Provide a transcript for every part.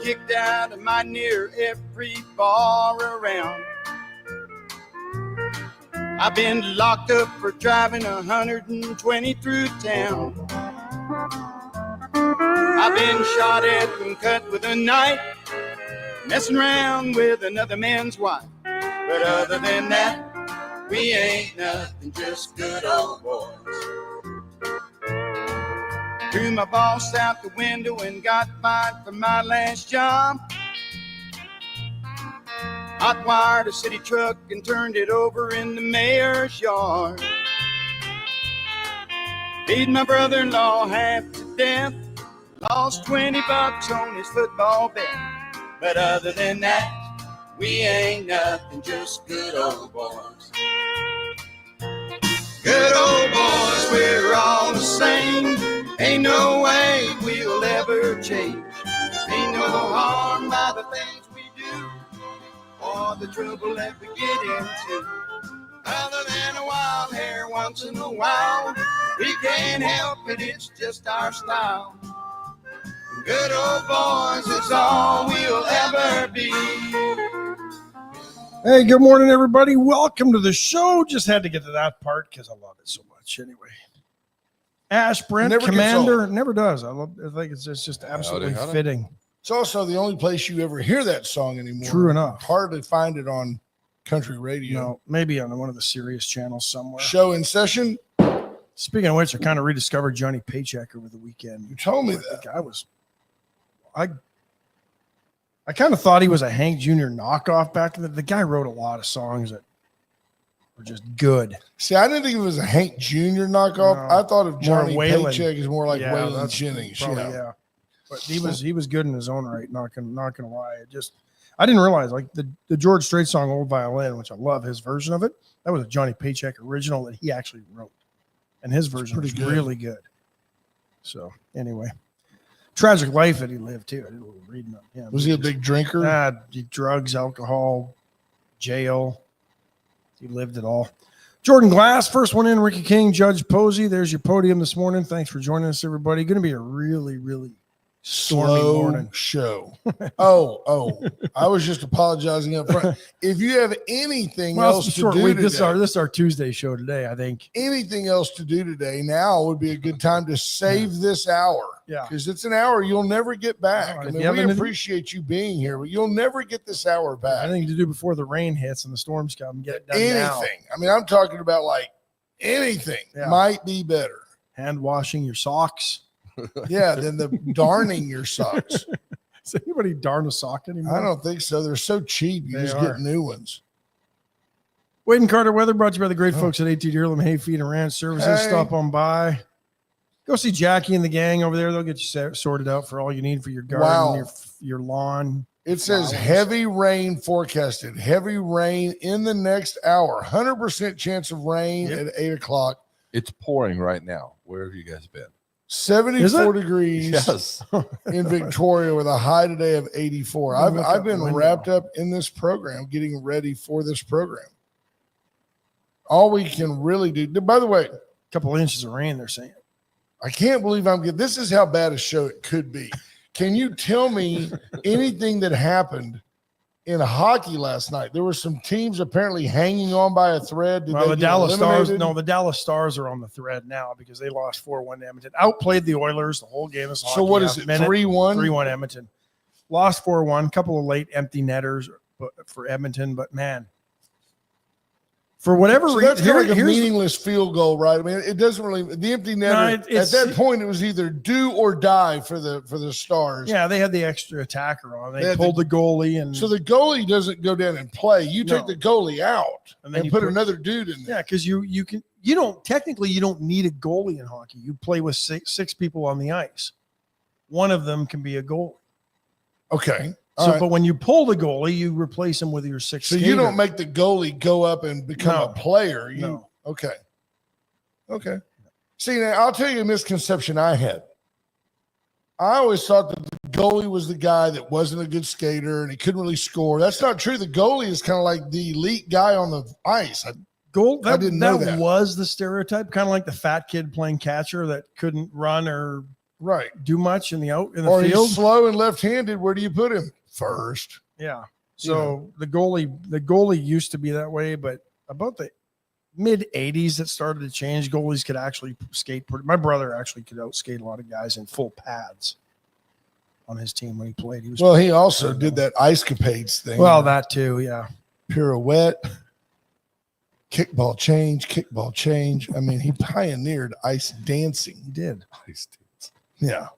kicked out of my near every bar around. I've been locked up for driving 120 through town. I've been shot at and cut with a knife, messing around with another man's wife. But other than that, we ain't nothing, just good old boys. Threw my boss out the window and got fired from my last job. Hot-wired a city truck and turned it over in the mayor's yard. Beat my brother-in-law half to death. Lost $20 on his football bet. But other than that, we ain't nothing, just good old boys. Good old boys, we're all the same. Ain't no way we'll ever change. Ain't no harm by the things we do or the trouble that we get into. Other than a wild hair once in a while, we can't help it, it's just our style. Good old boys, it's all we'll ever be. Hey, good morning, everybody. Welcome to the show. Just had to get to that part because I love it so much. Anyway, Ash Brent, Never Commander, never does. I think it's just absolutely fitting. It's also the only place you ever hear that song anymore. True enough. Hardly find it on country radio. No, maybe on one of the Sirius channels somewhere. Show in session. Speaking of which, I kind of rediscovered Johnny Paycheck over the weekend. You told me that. I kind of thought he was a Hank Jr. knockoff back then. The guy wrote a lot of songs that were just good. See, I didn't think it was a Hank Jr. knockoff. No, I thought of Johnny Waylon. Paycheck as more like Waylon that's Jennings. probably, yeah. But he was good in his own right. Not gonna lie. I didn't realize like the George Strait song "Old Violin," which I love his version of it. That was a Johnny Paycheck original that he actually wrote, and his version was really good. So anyway. Tragic life that he lived too. I did a little reading on him. Was he a big drinker? Drugs, alcohol, jail. He lived it all. Jordan Glass, first one in. Ricky King, Judge Posey. There's your podium this morning. Thanks for joining us, everybody. Going to be a really, really stormy morning show. Oh, I was just apologizing up front. If you have anything else to do today, this is our Tuesday show today, I think. Anything else to do today, now would be a good time to save this hour. Yeah. Because it's an hour you'll never get back. I mean, we appreciate you being here, but you'll never get this hour back. Anything to do before the rain hits and the storms come, get it done anything. Now. I mean, I'm talking about like anything might be better. Hand washing your socks. Yeah, than the darning your socks. Does anybody darn a sock anymore? I don't think so. They're so cheap. You just get new ones. Wade and Carter weather brought to you by the great folks at AT Deerlam Hay Feed and Ranch Services. Hey. Stop on by. Go see Jackie and the gang over there. They'll get you sorted out for all you need for your garden, your lawn. It says heavy rain forecasted. Heavy rain in the next hour. 100% chance of rain at 8 o'clock. It's pouring right now. Where have you guys been? 74 degrees in Victoria with a high today of 84. I've been wrapped up in this program, getting ready for this program. All we can really do. By the way, a couple inches of rain, they're saying. I can't believe I'm getting. This is how bad a show it could be. Can you tell me anything that happened in hockey last night? There were some teams apparently hanging on by a thread. The Dallas Stars. No, the Dallas Stars are on the thread now because they lost 4-1 to Edmonton. Outplayed the Oilers the whole game. So what is it? 3-1? 3-1 Edmonton. Lost 4-1. Couple of late empty netters for Edmonton, but man. For whatever reason, that's kind of like a meaningless field goal, right? I mean, it doesn't really. The empty netter at that point, it was either do or die for the Stars. Yeah, they had the extra attacker on. They pulled the goalie, and so the goalie doesn't go down and play. You take the goalie out and then put another dude in there. Yeah, because you don't need a goalie in hockey. You play with six people on the ice. One of them can be a goalie. Okay. But when you pull the goalie, you replace him with your sixth. So you don't make the goalie go up and become a player. Okay. See, now I'll tell you a misconception I had. I always thought that the goalie was the guy that wasn't a good skater and he couldn't really score. That's not true. The goalie is kind of like the elite guy on the ice. I didn't know that. Was the stereotype, kind of like the fat kid playing catcher that couldn't run or Right. do much in the or field. He's slow and left-handed. Where do you put him? First. Yeah. So the goalie used to be that way, but about the mid 80s it started to change. Goalies could actually skate. My brother actually could outskate a lot of guys in full pads on his team when he played. He also did that ice capades thing. Well, that too, yeah. Pirouette, kickball change. I mean, he pioneered ice dancing. He did. Ice dance. Yeah.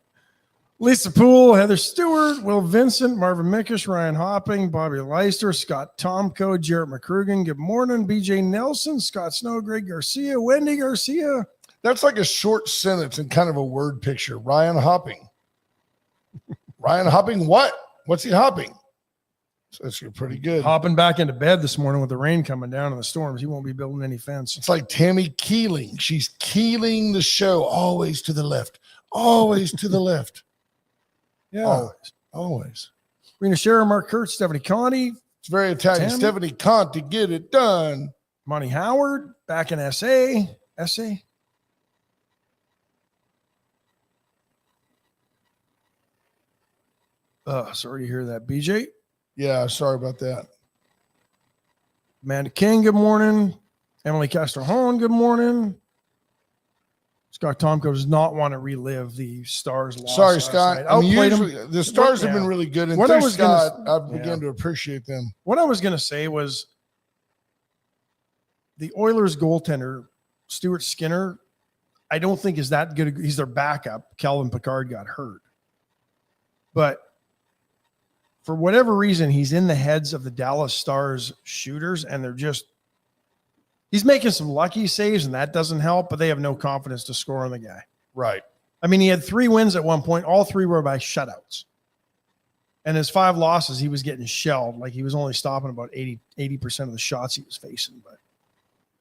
Lisa Poole, Heather Stewart, Will Vincent, Marvin Mickish, Ryan Hopping, Bobby Leister, Scott Tomko, Jarrett McCrugan. Good morning. BJ Nelson, Scott Snow, Greg Garcia, Wendy Garcia. That's like a short sentence and kind of a word picture. Ryan Hopping. Ryan Hopping what? What's he hopping? So that's pretty good. Hopping back into bed this morning with the rain coming down and the storms. He won't be building any fence. It's like Tammy Keeling. She's keeling the show always to the left. Always to the left. Yeah. Always. Rena Scherer, Mark Kurtz, Stephanie Conti. It's very Italian. Tammy. Stephanie Conti, get it done. Monty Howard, back in SA. Sorry to hear that, BJ. Yeah, sorry about that. Amanda King, good morning. Emily Castrohone, good morning. Scott Tomko does not want to relive the Stars loss. Sorry, Scott. I mean, usually, the Stars have been really good. And through Scott, I've begun to appreciate them. What I was going to say was the Oilers goaltender, Stuart Skinner, I don't think is that good. He's their backup. Calvin Pickard got hurt. But for whatever reason, he's in the heads of the Dallas Stars shooters, and he's making some lucky saves, and that doesn't help, but they have no confidence to score on the guy. Right. I mean, he had 3 wins at one point. All 3 were by shutouts. And his 5 losses, he was getting shelled. Like he was only stopping about 80% of the shots he was facing. But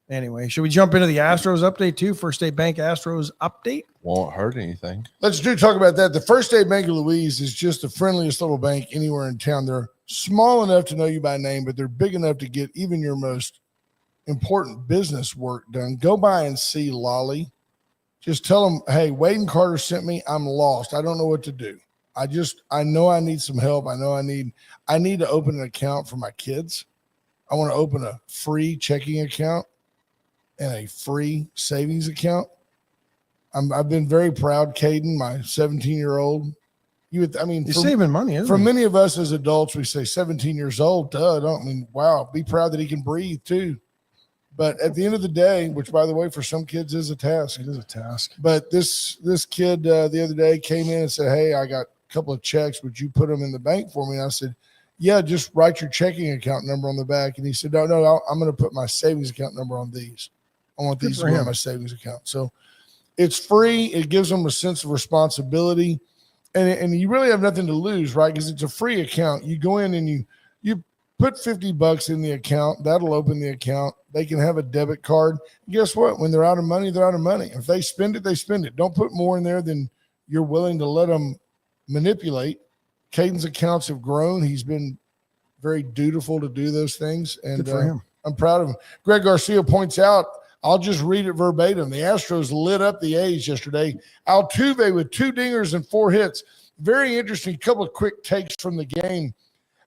anyway, should we jump into the Astros update too? First State Bank Astros update. Won't hurt anything. Let's talk about that. The First State Bank of Louise is just the friendliest little bank anywhere in town. They're small enough to know you by name, but they're big enough to get even your most important business work done. Go by and see Lolly. Just tell them, hey, Wade and Carter sent me. I'm lost. I don't know what to do. I know I need some help. I know I need to open an account for my kids. I want to open a free checking account and a free savings account. I've been very proud, Caden, my 17-year-old. You're saving money, isn't For he? many of us as adults, we say 17 years old. Wow, be proud that he can breathe too. But at the end of the day, which by the way, for some kids is a task. It is a task. But this kid the other day came in and said, hey, I got a couple of checks. Would you put them in the bank for me? And I said, yeah, just write your checking account number on the back. And he said, no, I'm going to put my savings account number on these. I want these to be on my savings account. So it's free. It gives them a sense of responsibility. And you really have nothing to lose, right? Because it's a free account. You go in and you put $50 in the account. That'll open the account. They can have a debit card. And guess what? When they're out of money, they're out of money. If they spend it, they spend it. Don't put more in there than you're willing to let them manipulate. Caden's accounts have grown. He's been very dutiful to do those things. And good for him. I'm proud of him. Greg Garcia points out, I'll just read it verbatim. The Astros lit up the A's yesterday. Altuve with 2 dingers and 4 hits. Very interesting. Couple of quick takes from the game.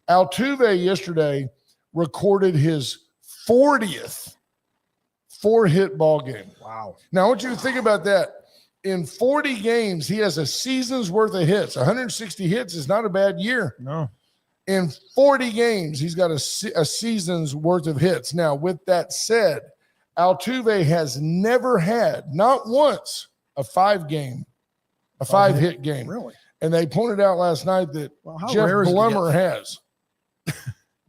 Altuve yesterday recorded his 40th 4-hit ball game. Wow. Now, I want you to think about that. In 40 games, he has a season's worth of hits. 160 hits is not a bad year. No. In 40 games, he's got a season's worth of hits. Now, with that said, Altuve has never had, not once, a 5-hit game. Really? And they pointed out last night that Jeff Blummer has.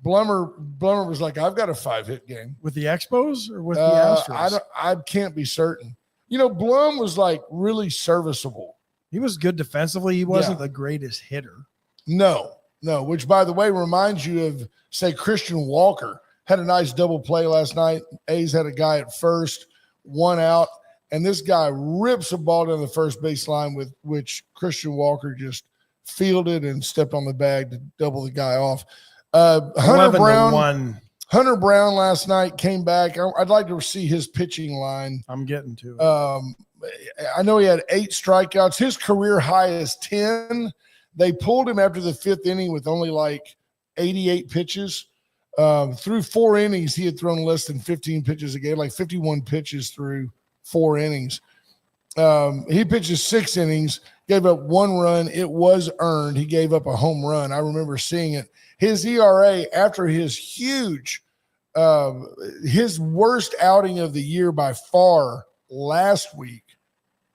Blummer was like, I've got a 5-hit game. With the Expos or with the Astros? I can't be certain. Blum was like really serviceable. He was good defensively. He wasn't the greatest hitter. No, which by the way reminds you of, say, Christian Walker. Had a nice double play last night. A's had a guy at first, 1 out, and this guy rips a ball down the first baseline with which Christian Walker just fielded and stepped on the bag to double the guy off. Hunter Brown last night came back. I'd like to see his pitching line. I'm getting to it. I know he had 8 strikeouts. His career high is 10. They pulled him after the 5th inning with only like 88 pitches. Through 4 innings, he had thrown less than 15 pitches a game, like 51 pitches through 4 innings. He pitches 6 innings, gave up 1 run. It was earned. He gave up a home run. I remember seeing it. His ERA after his huge, his worst outing of the year by far last week,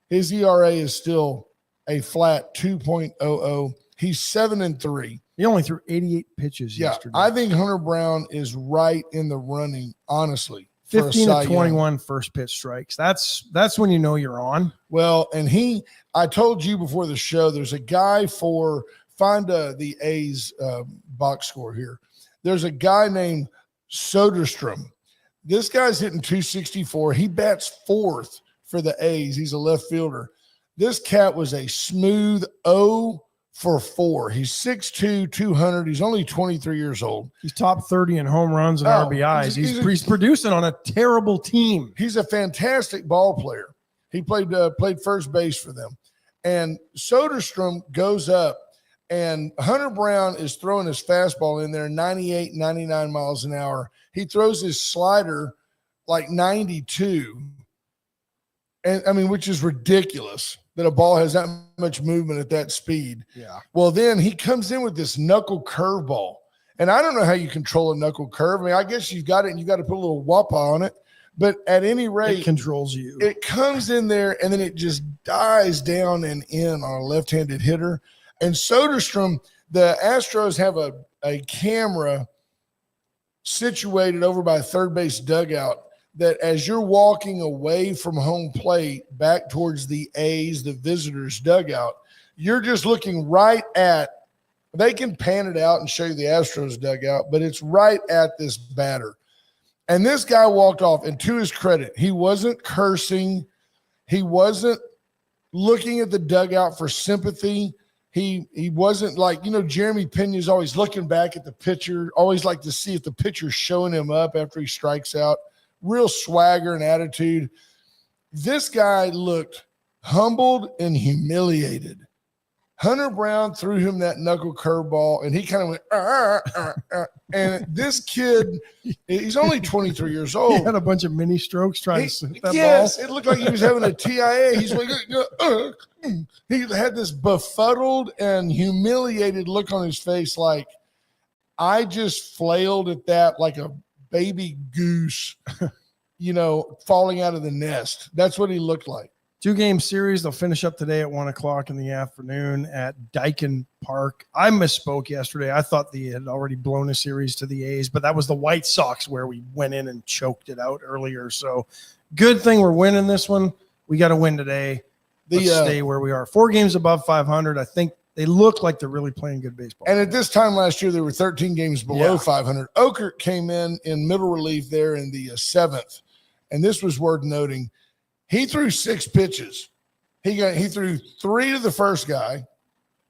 his ERA is still a flat 2.00. He's 7-3. He only threw 88 pitches yesterday. I think Hunter Brown is right in the running, honestly. 15 to 21 first pitch strikes. That's when you know you're on. Well, and I told you before the show, there's a guy find the A's box score here. There's a guy named Soderstrom. This guy's hitting 264. He bats 4th for the A's. He's a left fielder. This cat was a smooth 0 for 4. He's 6'2", 200. He's only 23 years old. He's top 30 in home runs and RBIs. He's producing on a terrible team. He's a fantastic ball player. He played first base for them. And Soderstrom goes up, and Hunter Brown is throwing his fastball in there 98, 99 miles an hour. He throws his slider like 92. And I mean, which is ridiculous that a ball has that much movement at that speed. Yeah. Well, then he comes in with this knuckle curveball. And I don't know how you control a knuckle curve. I mean, I guess you've got it and you got to put a little whoppa on it. But at any rate, it controls you. It comes in there and then it just dies down and in on a left-handed hitter. And Soderstrom, the Astros have a camera situated over by third base dugout that as you're walking away from home plate back towards the A's, the visitors' dugout, you're just looking right at – they can pan it out and show you the Astros dugout, but it's right at this batter. And this guy walked off, and to his credit, he wasn't cursing. He wasn't looking at the dugout for sympathy. He wasn't like, Jeremy Pena's always looking back at the pitcher, always like to see if the pitcher's showing him up after he strikes out. Real swagger and attitude. This guy looked humbled and humiliated. Hunter Brown threw him that knuckle curveball, and he kind of went, and this kid, he's only 23 years old. He had a bunch of mini strokes trying to hit that yes, ball. It looked like he was having a TIA. He's like, he had this befuddled and humiliated look on his face, like, I just flailed at that like a baby goose, falling out of the nest. That's what he looked like. 2-game series. They'll finish up today at 1:00 in the afternoon at Daikin Park. I misspoke yesterday. I thought they had already blown a series to the A's, but that was the White Sox where we went in and choked it out earlier. So good thing we're winning this one. We got to win today. Let's stay where we are. 4 games above 500. I think they look like they're really playing good baseball. And at this time last year, they were 13 games below 500. Okert came in middle relief there in the 7th. And this was worth noting. He threw 6 pitches. He threw 3 to the first guy.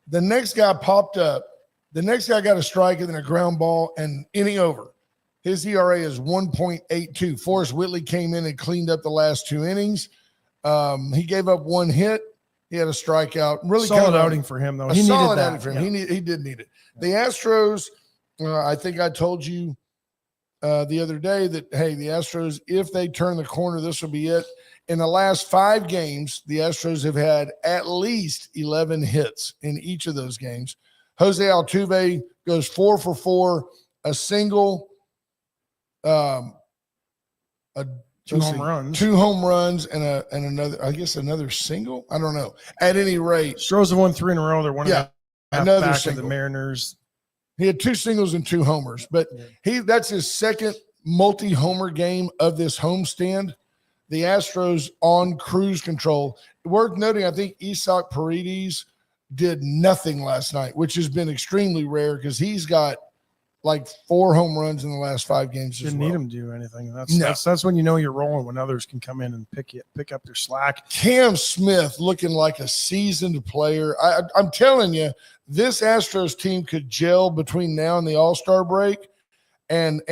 The next guy popped up. The next guy got a strike and then a ground ball and inning over. His ERA is 1.82. Forrest Whitley came in and cleaned up the last 2 innings. He gave up 1 hit. He had a strikeout. Really solid outing for him, though. He needed that. Outing for him. Yeah. He did need it. The Astros, I think I told you the other day that, hey, the Astros, if they turn the corner, this will be it. In the last 5 games, the Astros have had at least 11 hits in each of those games. Jose Altuve goes 4 for 4, a single, 2 home runs. 2 home runs and another, I guess another single. I don't know. At any rate, Astros have won 3 in a row. They're one another back single. of the Mariners. He had 2 singles and 2 homers, but that's his second multi-homer game of this homestand. The Astros on cruise control. Worth noting, I think Isaac Paredes did nothing last night, which has been extremely rare because he's got like 4 home runs in the last 5 games. Didn't need him to do anything. That's when you know you're rolling, when others can come in and pick up their slack. Cam Smith looking like a seasoned player. I'm telling you, this Astros team could gel between now and the All-Star break. And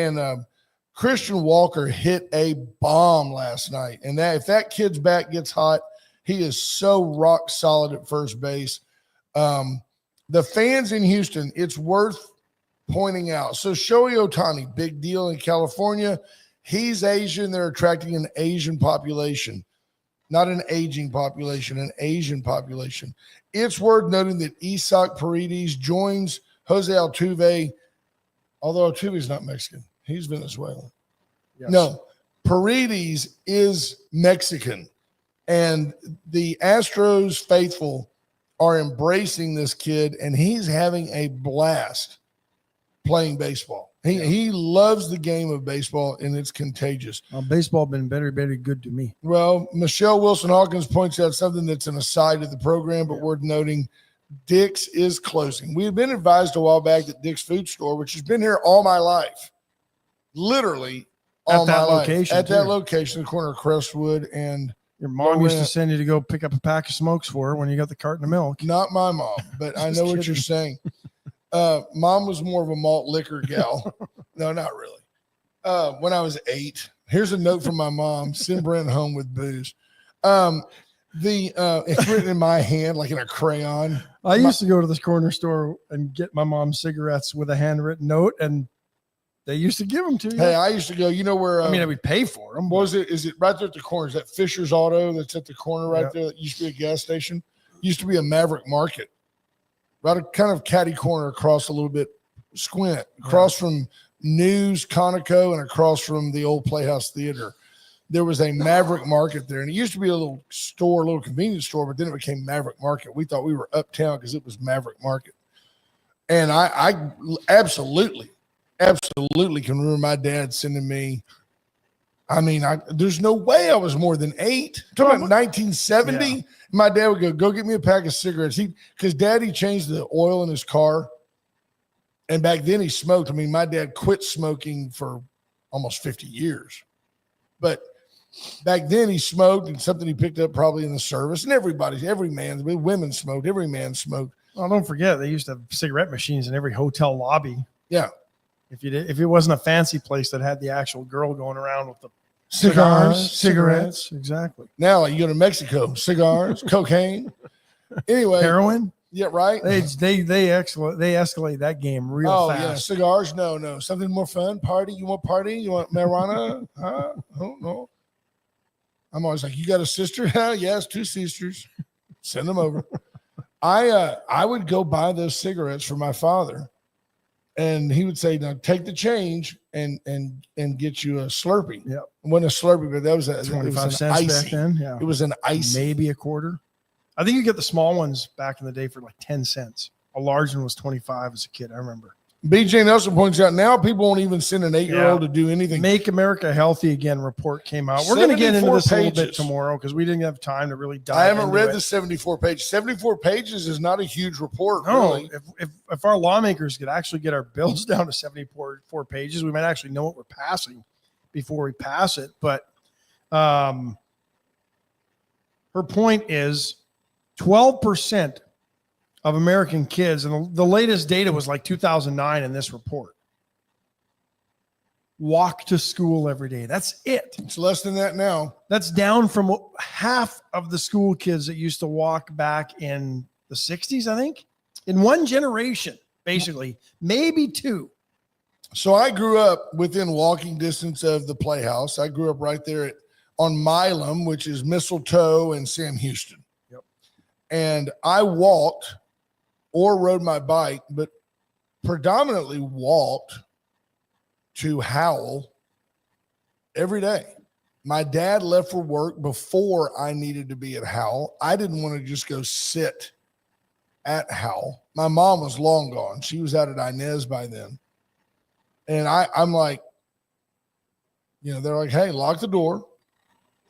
Christian Walker hit a bomb last night. And that if that kid's bat gets hot, He is so rock solid at first base. The fans in Houston, it's worth pointing out. So Shohei Ohtani, big deal in California. He's Asian. They're attracting an Asian population, not an aging population, an Asian population. It's worth noting that Isaac Paredes joins Jose Altuve, although Altuve is not Mexican. He's Venezuelan. Yes. No, Paredes is Mexican. And the Astros faithful are embracing this kid, and he's having a blast playing baseball. He loves the game of baseball, and it's contagious. Baseball been very, very good to me. Well, Michelle Wilson-Hawkins points out something that's an aside of the program, but worth noting. Dick's is closing. We had been advised a while back that Dick's Food Store, which has been here all my life, literally all my life, at that location, the corner of Crestwood and your mom used to send you to go pick up a pack of smokes for her when you got the carton of milk. Not my mom, but I know what you're saying. Mom was more of a malt liquor gal. No, not really. When I was 8, here's a note from my mom: send Brent home with booze. It's written in my hand like in a crayon. I used to go to this corner store and get my mom cigarettes with a handwritten note, and they used to give them to you. Hey, I used to go, you know where? I mean, we'd pay for them. Was it? Is it right there at the corner? Is that Fisher's Auto that's at the corner right there? That used to be a gas station. Used to be a Maverick Market. Right, a kind of catty corner across a little bit, squint, across from News, Conoco, and across from the old Playhouse Theater. There was a Maverick Market there, and it used to be a little store, a little convenience store, but then it became Maverick Market. We thought we were uptown because it was Maverick Market. And I absolutely can remember my dad sending me. I mean, there's no way I was more than 8. I'm talking about 1970. Yeah. My dad would go get me a pack of cigarettes. Because Daddy changed the oil in his car. And back then he smoked. I mean, my dad quit smoking for almost 50 years. But back then he smoked, and something he picked up probably in the service. And women smoked. Every man smoked. Well, don't forget, they used to have cigarette machines in every hotel lobby. Yeah. If it wasn't a fancy place that had the actual girl going around with the cigars, cigarettes. Exactly. Now, like, you go to Mexico, cigars, cocaine. Anyway. Heroin. Yeah, right. They escalate that game real fast. Oh, yeah. Cigars? No. Something more fun. Party? You want party? You want marijuana? Huh? Oh, no. I'm always like, you got a sister? Yes, 2 sisters. Send them over. I would go buy those cigarettes for my father. And he would say, "Now take the change and get you a Slurpee." Yeah, when a Slurpee, but that was 25 cents back then. Yeah, it was an icy, maybe a quarter. I think you get the small ones back in the day for like 10 cents. A large one was 25 as a kid. I remember. BJ Nelson points out now people won't even send an 8-year-old to do anything. Make America Healthy Again report came out. We're going to get into this a little bit tomorrow because we didn't have time to really dive into it. I haven't read the 74 pages. 74 pages is not a huge report. No, really. If our lawmakers could actually get our bills down to 74 pages, we might actually know what we're passing before we pass it. But her point is 12% of American kids, and the latest data was like 2009 in this report, walk to school every day. That's it. It's less than that now. That's down from half of the school kids that used to walk back in the 60s, I think. In one generation, basically, maybe 2. So I grew up within walking distance of the Playhouse. I grew up right there on Milam, which is Mistletoe and Sam Houston. Yep. And I walked or rode my bike, but predominantly walked to Howell every day. My dad left for work before I needed to be at Howell. I didn't want to just go sit at Howell. My mom was long gone. She was out at Inez by then. And I'm like, they're like, hey, lock the door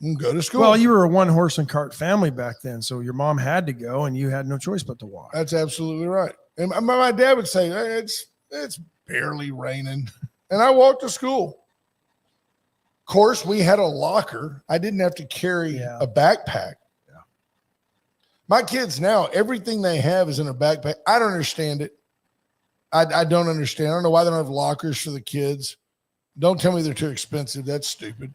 and go to school. Well, you were a 1-horse and cart family back then, so your mom had to go, and you had no choice but to walk. That's absolutely right. And my dad would say, hey, it's barely raining, and I walked to school. Of course, we had a locker. I didn't have to carry a backpack. Yeah. My kids now, everything they have is in a backpack. I don't understand it. I don't understand. I don't know why they don't have lockers for the kids. Don't tell me they're too expensive. That's stupid.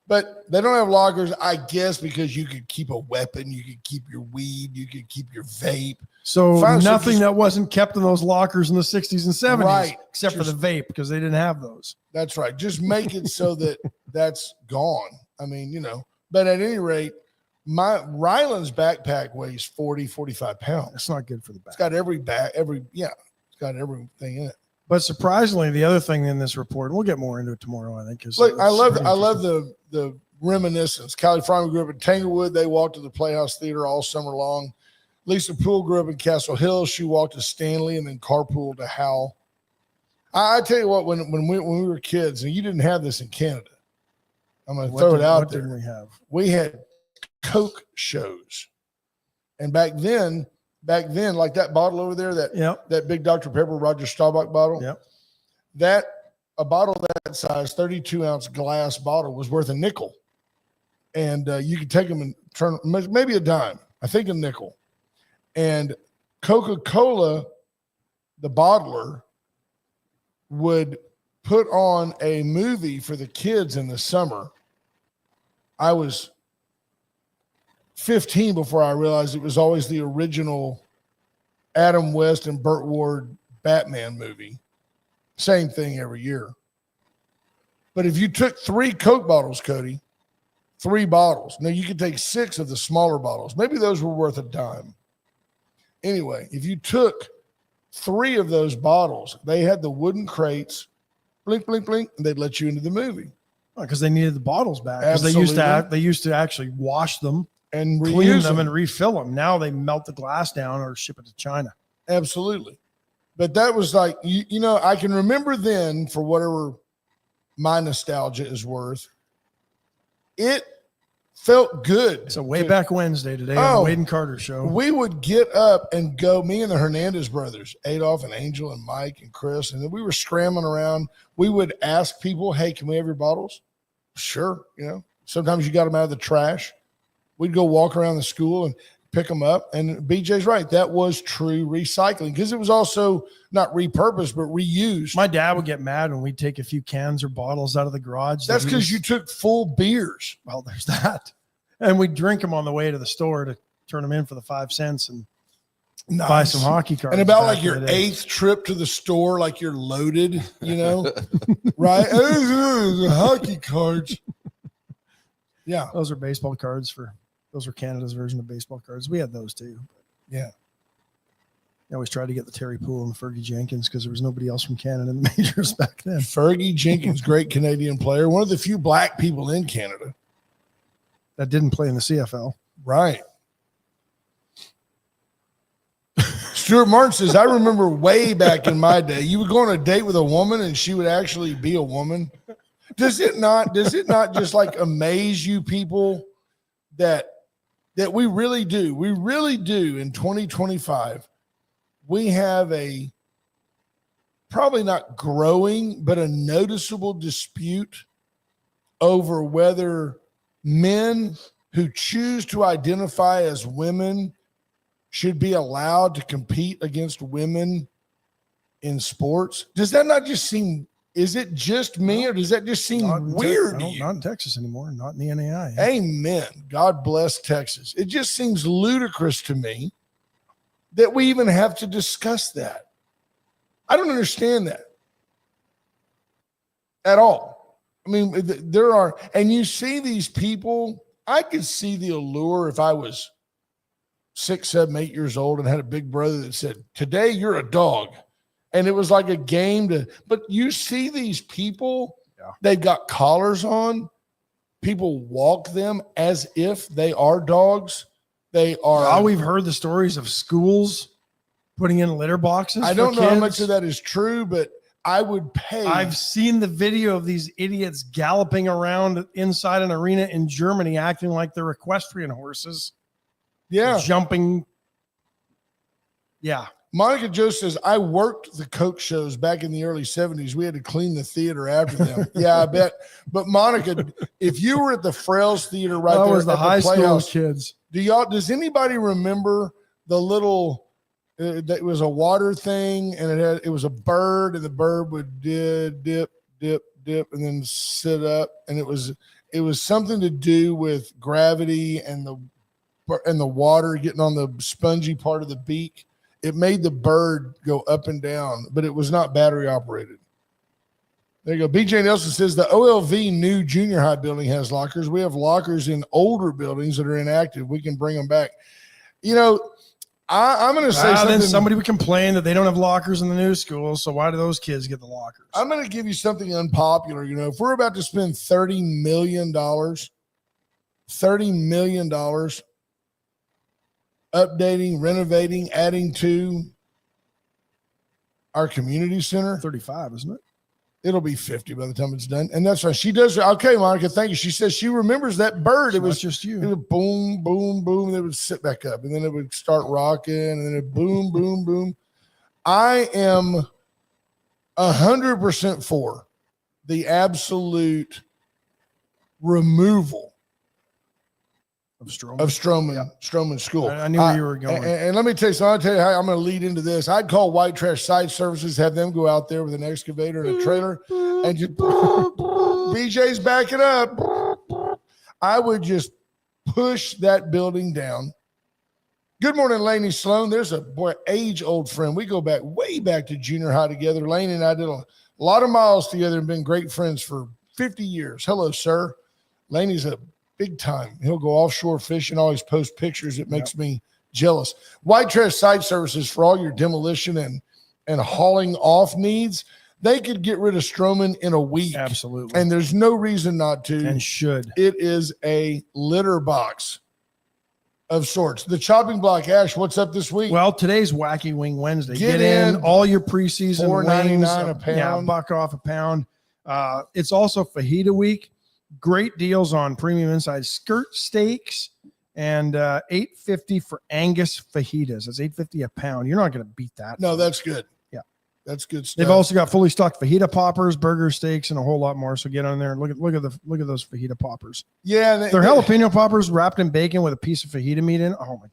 But they don't have lockers, I guess, because you could keep a weapon, you could keep your weed, you could keep your vape. So Fine, nothing that wasn't kept in those lockers in the 60s and 70s, Right. except for the vape, because they didn't have those. That's right. Just make it so that that's gone. I mean, you know, but at any rate, Ryland's backpack weighs 40, 45 pounds. That's not good for the back. It's got it's got everything in it. But surprisingly, the other thing in this report, and we'll get more into it tomorrow, I think. Look, I love the reminiscence. Callie Fryman grew up in Tanglewood. They walked to the Playhouse Theater all summer long. Lisa Poole grew up in Castle Hill. She walked to Stanley and then carpooled to Howell. I tell you what, when we were kids, and you didn't have this in Canada, I'm going to throw it out there. What did we have? We had Coke shows, and back then, like that bottle over there, that big Dr. Pepper Roger Staubach bottle, a bottle that size, 32-ounce glass bottle, was worth a nickel, and you could take them and turn maybe a dime. I think a nickel, and Coca-Cola, the bottler, would put on a movie for the kids in the summer. I was 15 before I realized it was always the original Adam West and Burt Ward Batman movie. Same thing every year. But if you took 3 Coke bottles, Cody, 3 bottles. Now you could take 6 of the smaller bottles. Maybe those were worth a dime. Anyway, if you took 3 of those bottles, they had the wooden crates, blink, blink, blink, and they'd let you into the movie. Because they needed the bottles back. Because they used to actually wash them and clean them and refill them. Now they melt the glass down or ship it to China. Absolutely. But that was like, you know, I can remember then, for whatever my nostalgia is worth, it felt good. So way back Wednesday today on the Wade and Carter show. We would get up and go, me and the Hernandez brothers, Adolph and Angel and Mike and Chris, and then we were scrambling around. We would ask people, hey, can we have your bottles? Sure. You know, sometimes you got them out of the trash. We'd go walk around the school and pick them up. And BJ's right. That was true recycling, because it was also not repurposed, but reused. My dad would get mad when we'd take a few cans or bottles out of the garage. That's because you took full beers. Well, there's that. And we'd drink them on the way to the store to turn them in for the 5 cents and buy some hockey cards. And about like your 8th trip to the store, like you're loaded, you know, right? Hockey cards. Yeah. Those are baseball cards those are Canada's version of baseball cards. We had those too. Yeah. I always tried to get the Terry Poole and Fergie Jenkins because there was nobody else from Canada in the majors back then. Fergie Jenkins, great Canadian player. One of the few black people in Canada that didn't play in the CFL. Right. Stuart Martin says, I remember way back in my day, you would go on a date with a woman and she would actually be a woman. Does it not just like amaze you people that we really do in 2025, we have a probably not growing, but a noticeable dispute over whether men who choose to identify as women should be allowed to compete against women in sports. Does that not just seem, is it just me, or does that just seem weird to you? Not in Texas anymore, not in the NAI. Amen. God bless Texas. It just seems ludicrous to me that we even have to discuss that. I don't understand that at all. I mean, there are, and you see these people, I could see the allure if I was 6, 7, 8 years old and had a big brother that said, today you're a dog. And it was like a game but you see these people, they've got collars on. People walk them as if they are dogs. They are. We've heard the stories of schools putting in litter boxes. I don't know how much of that is true, but I would pay. I've seen the video of these idiots galloping around inside an arena in Germany, acting like they're equestrian horses. Yeah. Jumping. Yeah. Monica Joe says, I worked the Coke shows back in the early 70s. We had to clean the theater after them. Yeah, I bet. But Monica, if you were at the Frails Theater right there, was the high school kids. Does anybody remember the little, that was a water thing, and it was a bird, and the bird would dip, dip, and then sit up, and It was something to do with gravity and the water getting on the spongy part of the beak. It made the bird go up and down, but it was not battery operated. There you go. BJ Nelson says the OLV new junior high building has lockers. We have lockers in older buildings that are inactive. We can bring them back. You know, I'm going to say something. Then somebody would complain that they don't have lockers in the new schools. So why do those kids get the lockers? I'm going to give you something unpopular. You know, if we're about to spend $30 million updating, renovating, adding to our community center, 35, isn't it? It'll be 50 by the time it's done. And that's right. She does. Okay, Monica, thank you. She says she remembers that bird. It was just you. It would boom, boom, boom. And it would sit back up. And then it would start rocking. And then it boom, boom, boom. I am 100% for the absolute removal of Stroman School. I knew where you were going. And let me tell you something. I'll tell you how I'm going to lead into this. I'd call White Trash Site Services, have them go out there with an excavator and a trailer and just BJ's backing up. I would just push that building down. Good morning, Laney Sloan. There's a age-old friend. We go back way back to junior high together. Laney and I did a lot of miles together and been great friends for 50 years. Hello, sir. Laney's a big time. He'll go offshore fishing, always post pictures. It makes me jealous. White Trash Site Services for all your demolition and hauling off needs. They could get rid of Stroman in a week. Absolutely. And there's no reason not to. And should. It is a litter box of sorts. The chopping block, Ash, what's up this week? Well, today's Wacky Wing Wednesday. Get in in all your preseason wings. $4.99 a pound. Yeah, $1 off a pound. It's also fajita week. Great deals on premium inside skirt steaks and $8.50 for Angus fajitas. That's $8.50 a pound. You're not going to beat that. No, that's good. Yeah, that's good stuff. They've also got fully stocked fajita poppers, burger steaks, and a whole lot more. So get on there and look at those fajita poppers. Yeah, they're jalapeno poppers wrapped in bacon with a piece of fajita meat in. Oh my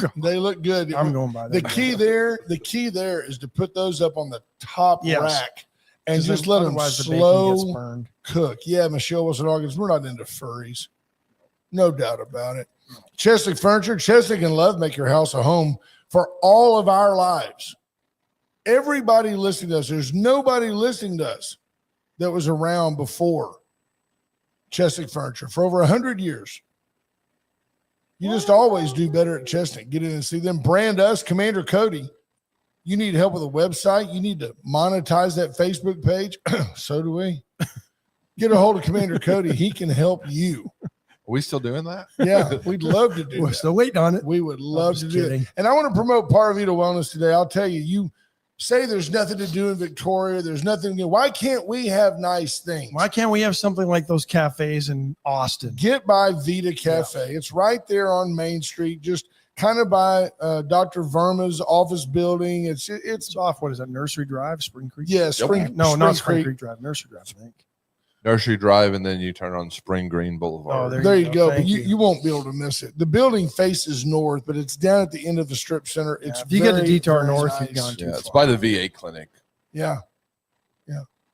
God. They look good. I'm going by that. The key there is to put those up on the top rack. And just let them the slow cook. Yeah, Michelle Wilson-Hawkins, we're not into furries. No doubt about it. Cheswick Furniture, Cheswick and Love make your house a home for all of our lives. Everybody listening to us, there's nobody listening to us that was around before Cheswick Furniture for over 100 years. You just always do better at Cheswick. Get in and see them. Brand us, Commander Cody. You need help with a website. You need to monetize that Facebook page. So do we. Get a hold of Commander Cody. He can help you. Are we still doing that? Yeah, we'd love to do We're that. still waiting on it. We would love to do it. And I want to promote Parvita Wellness today. I'll tell you, you say there's nothing to do in Victoria. There's nothing. Why can't we have nice things? Why can't we have something like those cafes in Austin? Get by Vita Cafe. Yeah. It's right there on Main Street. Just kind of by Dr. Verma's office building. It's off. What is that? Nursery Drive, Spring Creek? Yeah, not Spring Creek Drive. Nursery Drive, I think. Nursery Drive, and then you turn on Spring Green Boulevard. Oh, there you go. But you won't be able to miss it. The building faces north, but it's down at the end of the strip center. It's if you get the detour north, nice. You've gone too far. It's by the VA clinic. Yeah.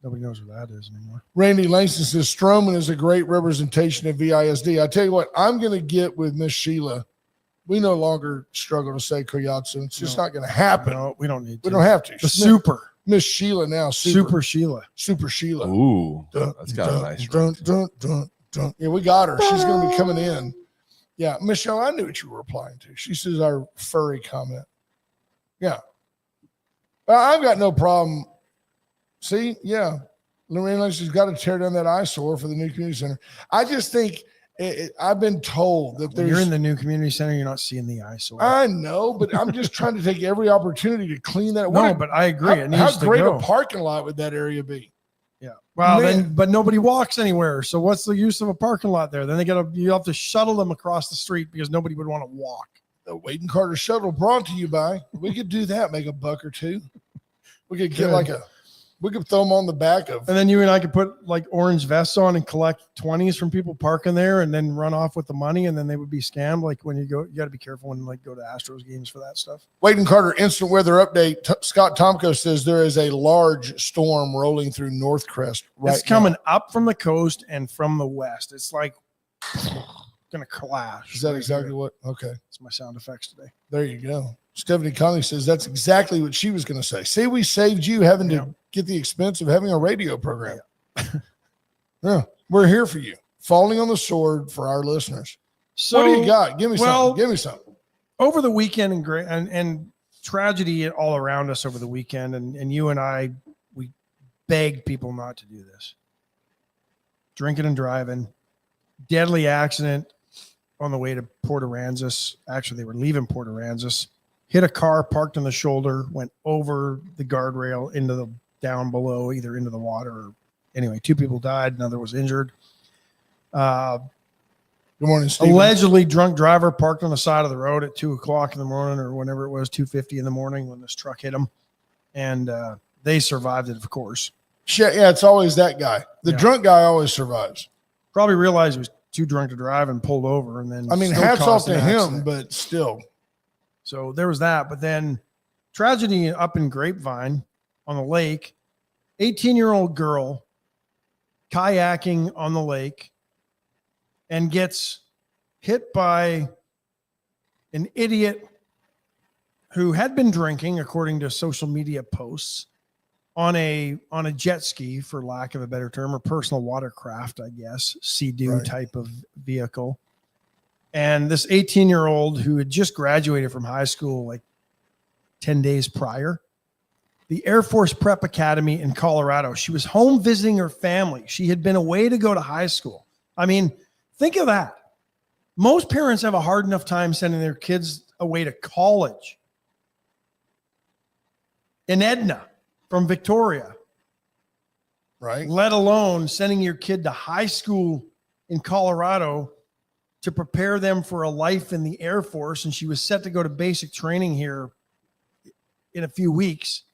Nobody knows where that is anymore. Randy Langston says Stroman is a great representation of VISD. I tell you what, I'm going to get with Miss Sheila. We no longer struggle to say Koyatsu. It's just not going to happen. No, we don't need to. We don't have to. The super. Miss Sheila now. Super Sheila. Super Sheila. Ooh, that's got a nice ring. Yeah, we got her. She's going to be coming in. Yeah, Michelle, I knew what you were replying to. She says our furry comment. Yeah. Well, I've got no problem. See, yeah. Lorraine, she's got to tear down that eyesore for the new community center. I just think I've been told that you're in the new community center, you're not seeing the eyesore. I know, but I'm just trying to take every opportunity to clean that. No, but I agree. How great a parking lot would that area be? Yeah. Well, but nobody walks anywhere. So what's the use of a parking lot there? Then you have to shuttle them across the street because nobody would want to walk. The Wade and Carter shuttle brought to you by. We could do that, make $1 or $2. We could get like a We could throw them on the back of. And then you and I could put like orange vests on and collect 20s from people parking there and then run off with the money. And then they would be scammed. Like when you got to be careful when go to Astros games for that stuff. Wade and Carter, instant weather update. Scott Tomko says there is a large storm rolling through Northcrest right now. It's coming up from the coast and from the west. It's like going to clash. Is that exactly what? Okay. It's my sound effects today. There you go. Stephanie Conley says that's exactly what she was going to say. See, we saved you having to get the expense of having a radio program. Yeah, we're here for you. Falling on the sword for our listeners. So, what do you got? Give me something. Give me something. Over the weekend and tragedy all around us over the weekend, and you and I, we begged people not to do this. Drinking and driving, deadly accident on the way to Port Aransas. Actually, they were leaving Port Aransas. Hit a car parked on the shoulder, went over the guardrail into the down below, either into the water or anyway, 2 people died. Another was injured. Good morning, Steve. Allegedly drunk driver parked on the side of the road at 2:00 in the morning or whenever it was, 2:50 in the morning when this truck hit them. And they survived it, of course. Shit, yeah, it's always that guy. The drunk guy always survives. Probably realized he was too drunk to drive and pulled over. And then, I mean, hats off to him, but still. So there was that. But then tragedy up in Grapevine on the lake, 18-year-old girl kayaking on the lake and gets hit by an idiot who had been drinking, according to social media posts, on a jet ski, for lack of a better term, or personal watercraft, I guess, Sea-Doo type of vehicle. And this 18-year-old who had just graduated from high school like 10 days prior, the Air Force Prep Academy in Colorado. She was home visiting her family. She had been away to go to high school. I mean, think of that. Most parents have a hard enough time sending their kids away to college. In Edna from Victoria. Right. Let alone sending your kid to high school in Colorado to prepare them for a life in the Air Force. And she was set to go to basic training here in a few weeks.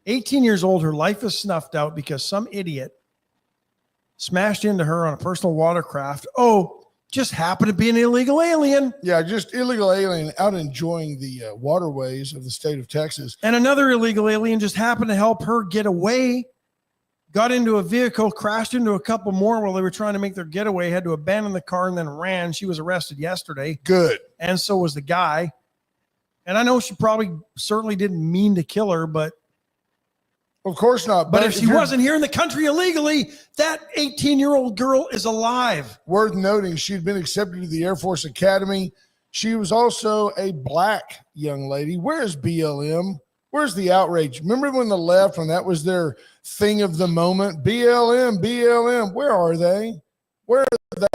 18 years old, her life is snuffed out because some idiot smashed into her on a personal watercraft. Oh, just happened to be an illegal alien. Yeah, just illegal alien out enjoying the waterways of the state of Texas. And another illegal alien just happened to help her get away. Got into a vehicle, crashed into a couple more while they were trying to make their getaway, had to abandon the car and then ran. She was arrested yesterday. Good. And so was the guy. And I know she certainly didn't mean to kill her, but of course not. But if she wasn't here in the country illegally, that 18-year-old girl is alive. Worth noting, she'd been accepted to the Air Force Academy. She was also a black young lady. Where is BLM? Where's the outrage? Remember when the left, when that was their thing of the moment? BLM, where are they? Where are they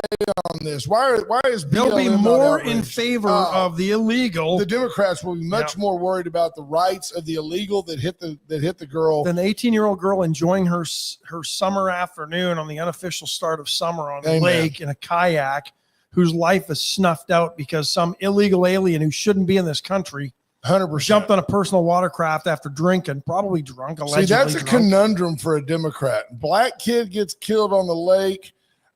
on this? Why is BLM They'll be more in favor of the illegal. The Democrats will be much more worried about the rights of the illegal that hit the girl than the 18-year-old girl enjoying her summer afternoon on the unofficial start of summer on the lake in a kayak, whose life is snuffed out because some illegal alien who shouldn't be in this country 100% jumped on a personal watercraft after drinking, probably drunk, allegedly. See, that's a drunk. conundrum for a Democrat. Black kid gets killed on the lake.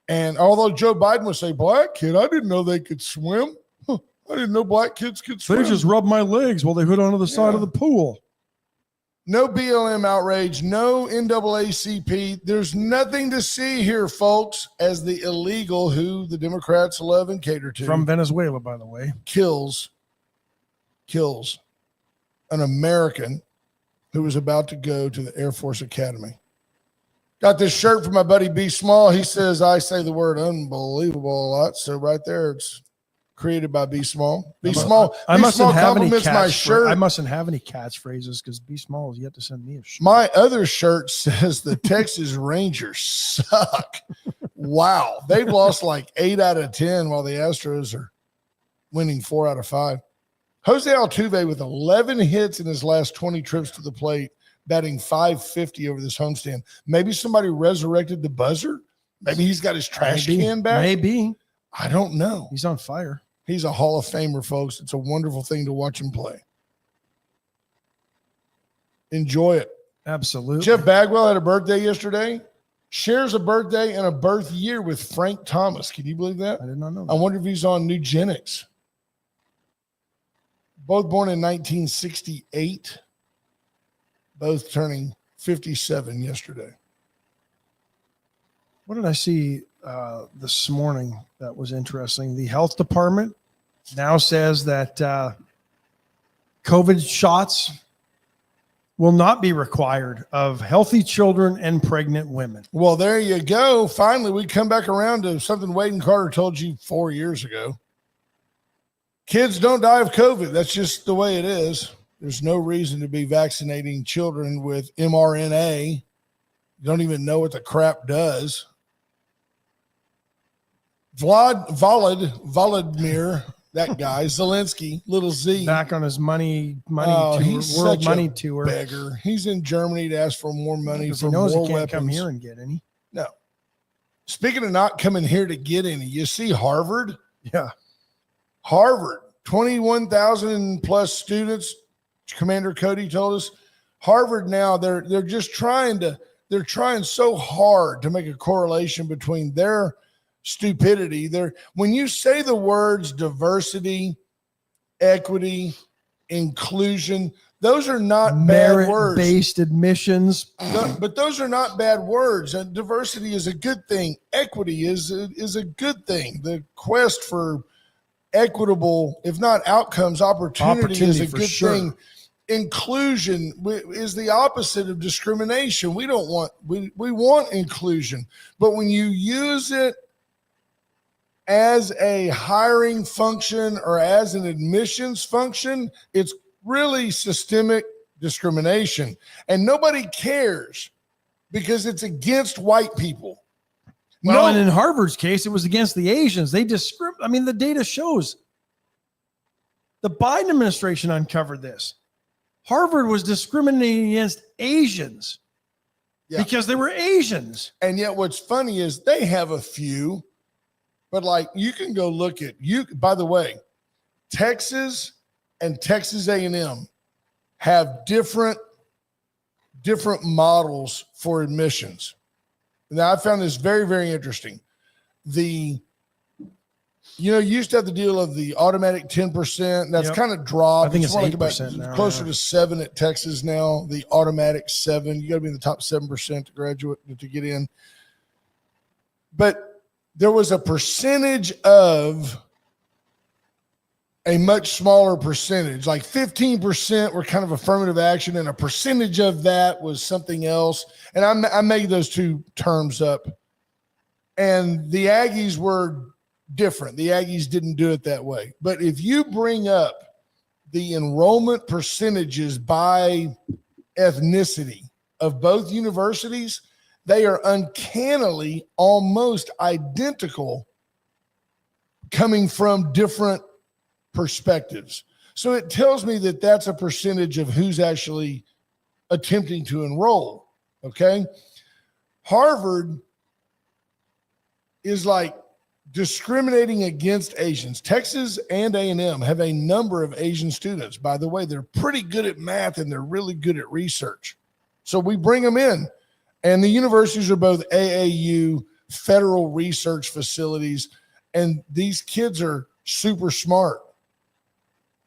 And although Joe Biden would say, black kid, I didn't know they could swim. I didn't know black kids could swim. They just rubbed my legs while they hood onto the side of the pool. No BLM outrage, no NAACP. There's nothing to see here, folks, as the illegal who the Democrats love and cater to. From Venezuela, by the way. Kills an American who was about to go to the Air Force Academy. Got this shirt from my buddy B Small. He says I say the word unbelievable a lot. So right there, it's created by B Small. B Small. I mustn't have any my shirt. I mustn't have any catchphrases because B Small has yet to send me a shirt. My other shirt says the Texas Rangers suck. Wow, they've lost like 8 out of 10 while the Astros are winning 4 out of 5. Jose Altuve with 11 hits in his last 20 trips to the plate, batting .550 over this homestand. Maybe somebody resurrected the buzzer. Maybe he's got his trash can back. Maybe. I don't know. He's on fire. He's a Hall of Famer, folks. It's a wonderful thing to watch him play. Enjoy it. Absolutely. Jeff Bagwell had a birthday yesterday. Shares a birthday and a birth year with Frank Thomas. Can you believe that? I did not know that. I wonder if he's on Nugenics. Both born in 1968. Both turning 57 yesterday. What did I see this morning that was interesting? The health department now says that COVID shots will not be required of healthy children and pregnant women. Well, there you go. Finally, we come back around to something Wade and Carter told you 4 years ago. Kids don't die of COVID. That's just the way it is. There's no reason to be vaccinating children with mRNA. You don't even know what the crap does. Volodymyr, that guy, Zelensky, little Z. Back on his money Oh, tour, he's world such money a tour. beggar. He's in Germany to ask for more money Because for he knows more he can't weapons. come here and get any. No. Speaking of not coming here to get any, you see Harvard? Yeah. Harvard, 21,000 plus students. Commander Cody told us. Harvard now, they're just trying so hard to make a correlation between their stupidity. When you say the words diversity, equity, inclusion, those are not bad words. Merit-based admissions. But those are not bad words. And diversity is a good thing. Equity is a good thing. The quest for equitable, if not outcomes, opportunity is a good thing. Inclusion is the opposite of discrimination. We want inclusion. But when you use it as a hiring function or as an admissions function, it's really systemic discrimination. And nobody cares because it's against white people. Well, and in Harvard's case, it was against the Asians. The data shows. The Biden administration uncovered this. Harvard was discriminating against Asians because they were Asians. And yet what's funny is they have a few, but like you can go look at by the way, Texas and Texas A&M have different models for admissions. Now I found this very, very interesting. You used to have the deal of the automatic 10%. That's kind of dropped. I think it's more 8% now, closer to 7 at Texas now. The automatic 7. You got to be in the top 7% to graduate to get in. But there was a percentage of a much smaller percentage, like 15% were kind of affirmative action, and a percentage of that was something else. And I made those two terms up. And the Aggies were different. The Aggies didn't do it that way. But if you bring up the enrollment percentages by ethnicity of both universities, they are uncannily almost identical coming from different perspectives. So it tells me that that's a percentage of who's actually attempting to enroll. Okay. Harvard is like discriminating against Asians. Texas and A&M have a number of Asian students. By the way, they're pretty good at math and they're really good at research. So we bring them in. And the universities are both AAU, federal research facilities. And these kids are super smart.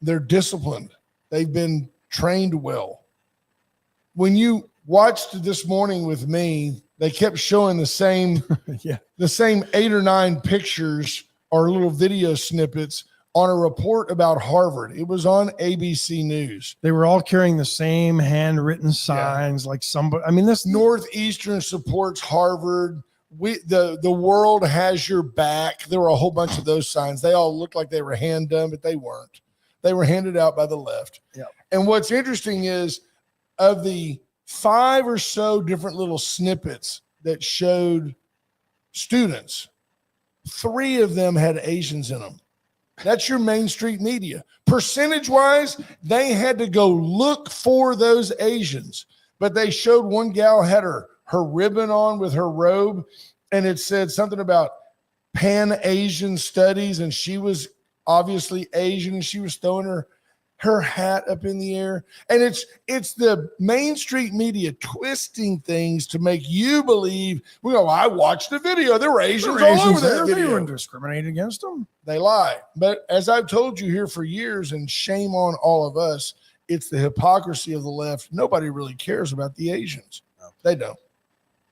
They're disciplined. They've been trained well. When you watched this morning with me, they kept showing the same, the same 8 or 9 pictures or little video snippets on a report about Harvard. It was on ABC News. They were all carrying the same handwritten signs, like somebody. I mean, this Northeastern supports Harvard. The world has your back. There were a whole bunch of those signs. They all looked like they were hand done, but they weren't. They were handed out by the left. Yeah. And what's interesting is of the 5 or so different little snippets that showed students, 3 of them had Asians in them. That's your Main Street media. Percentage-wise, they had to go look for those Asians. But they showed one gal had her ribbon on with her robe, and it said something about Pan-Asian studies, and she was obviously Asian, and she was throwing her her hat up in the air. And it's the Main Street media twisting things to make you believe, I watched the video. There were Asians all over that video. They weren't discriminated against them. They lie. But as I've told you here for years, and shame on all of us, it's the hypocrisy of the left. Nobody really cares about the Asians. No. They don't.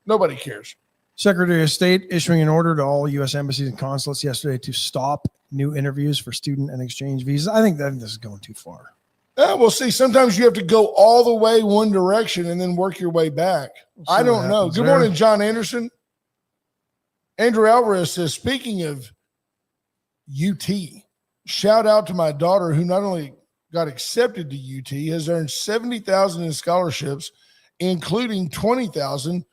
Nobody cares. Secretary of State issuing an order to all U.S. embassies and consulates yesterday to stop new interviews for student and exchange visas. I think this is going too far. We'll see. Sometimes you have to go all the way one direction and then work your way back. I don't know. Good morning, John Anderson. Andrew Alvarez says, speaking of UT, shout out to my daughter who not only got accepted to UT, has earned $70,000 in scholarships, including $20,000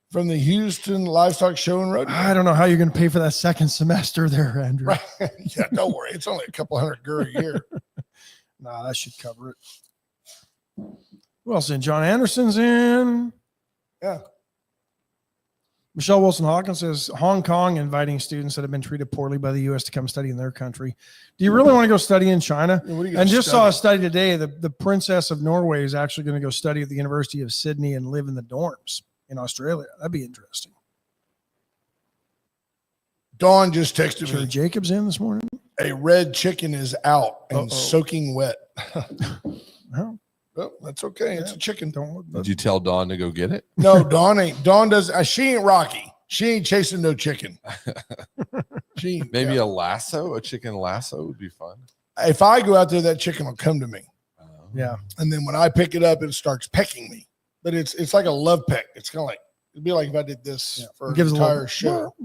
from the Houston Livestock Show and Rodeo. I don't know how you're going to pay for that second semester there, Andrew. Right. Yeah, don't worry. It's only a couple $100 a year. Nah, that should cover it. Who else in? John Anderson's in. Yeah. Michelle Wilson-Hawkins says, Hong Kong inviting students that have been treated poorly by the U.S. to come study in their country. Do you really want to go study in China? Yeah, and just saw a study today. The Princess of Norway is actually going to go study at the University of Sydney and live in the dorms in Australia. That'd be interesting. Dawn just texted me. Jacob's in this morning. A red chicken is out and soaking wet. Well, that's okay. It's a chicken. Did you tell Dawn to go get it? No, Dawn ain't. Dawn does. She ain't Rocky. She ain't chasing no chicken. Maybe a lasso, a chicken lasso would be fun. If I go out there, that chicken will come to me. Yeah. And then when I pick it up, it starts pecking me. But it's like a love peck. It's kind of like, it'd be like if I did this for an entire show.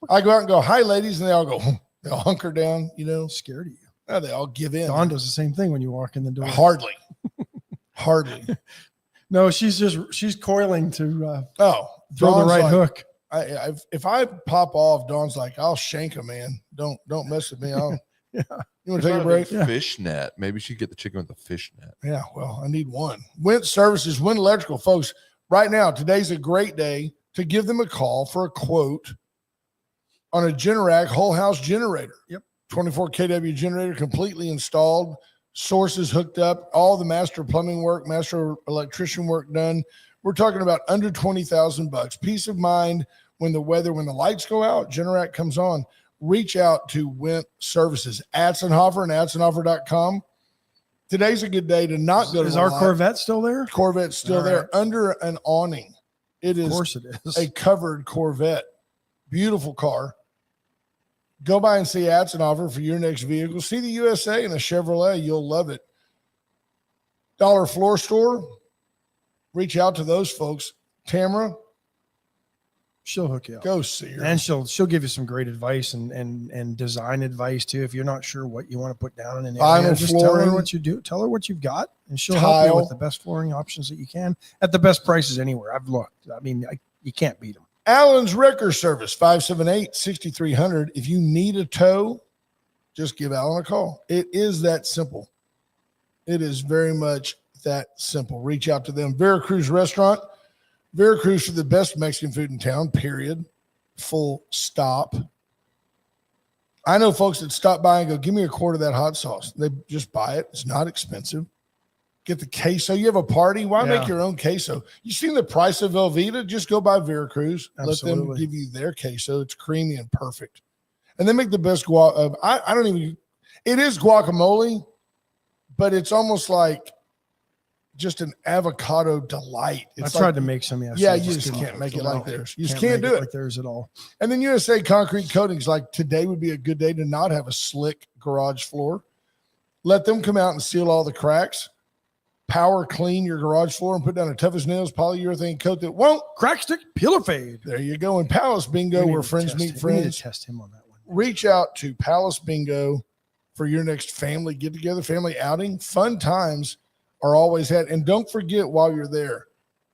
I go out and go, hi, ladies. And they all go, they all hunker down, Scared of you. No, they all give in. Dawn does the same thing when you walk in the door. Hardly. No, she's coiling to throw Dawn's the right hook. If I pop off, Dawn's like, I'll shank a man. Don't mess with me. Yeah. You want to take a break? Fish net. Maybe she'd get the chicken with the fish net. Yeah, well, I need one. Wint Services, Wint Electrical, folks. Right now, today's a great day to give them a call for a quote on a Generac whole house generator. Yep. 24 kW generator completely installed, sources hooked up, all the master plumbing work, master electrician work done. We're talking about under $20,000. Peace of mind when the lights go out, Generac comes on. Reach out to Wint Services, Atzenhofer and Atzenhofer.com. Today's a good day to not go to Is our Corvette still there? Corvette's still there under an awning. It is. Of course it is. A covered Corvette. Beautiful car. Go by and see Atzenhofer for your next vehicle. See the USA in a Chevrolet. You'll love it. Dollar Floor Store. Reach out to those folks. Tamara. She'll hook you up. Go see her. And she'll give you some great advice and design advice too. If you're not sure what you want to put down in an area, just tell her what you do. Tell her what you've got, and she'll help you with the best flooring options that you can at the best prices anywhere. I've looked. I mean, you can't beat them. Allen's Wrecker Service, 578-6300. If you need a tow, just give Allen a call. It is that simple. It is very much that simple. Reach out to them. Veracruz Restaurant. Veracruz for the best Mexican food in town, period. Full stop. I know folks that stop by and go, give me a quart of that hot sauce. They just buy it. It's not expensive. Get the queso. You have a party. Why make your own queso? You seen the price of Velveeta? Just go by Veracruz. Absolutely. Let them give you their queso. It's creamy and perfect. And they make the best guac. I don't even, it is guacamole, but it's almost like just an avocado delight. I tried to make some yesterday. Yeah, you just can't make it like theirs. You just can't do it like theirs at all. And then USA Concrete Coatings, like today would be a good day to not have a slick garage floor. Let them come out and seal all the cracks. Power clean your garage floor and put down a tough as nails polyurethane coat that won't crack, stick, peel, or fade. There you go. And Palace Bingo, where friends meet friends. We need to test him on that one. Reach out to Palace Bingo for your next family get-together, family outing. Fun times are always had. And don't forget while you're there,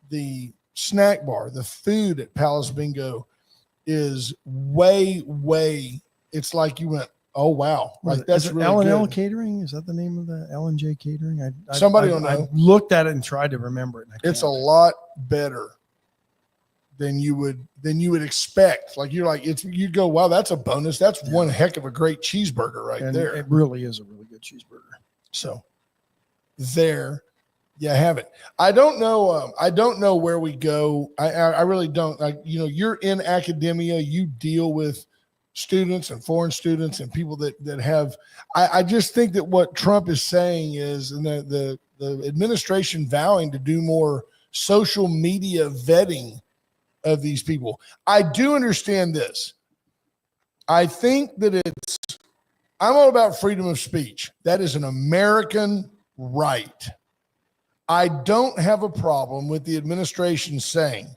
the snack bar, the food at Palace Bingo is way, it's like you went, oh, wow. Like that's really L&L good. Catering? Is that the name of the L&J Catering? Somebody will know. I looked at it and tried to remember it. It's a lot better than you would expect. Like you go, wow, that's a bonus. That's one heck of a great cheeseburger right there. It really is a really good cheeseburger. So there you have it. I don't know where we go. I really don't. You're in academia. You deal with students and foreign students and people that have. I just think that what Trump is saying is, and the administration vowing to do more social media vetting of these people. I do understand this. I think that I'm all about freedom of speech. That is an American right. I don't have a problem with the administration saying,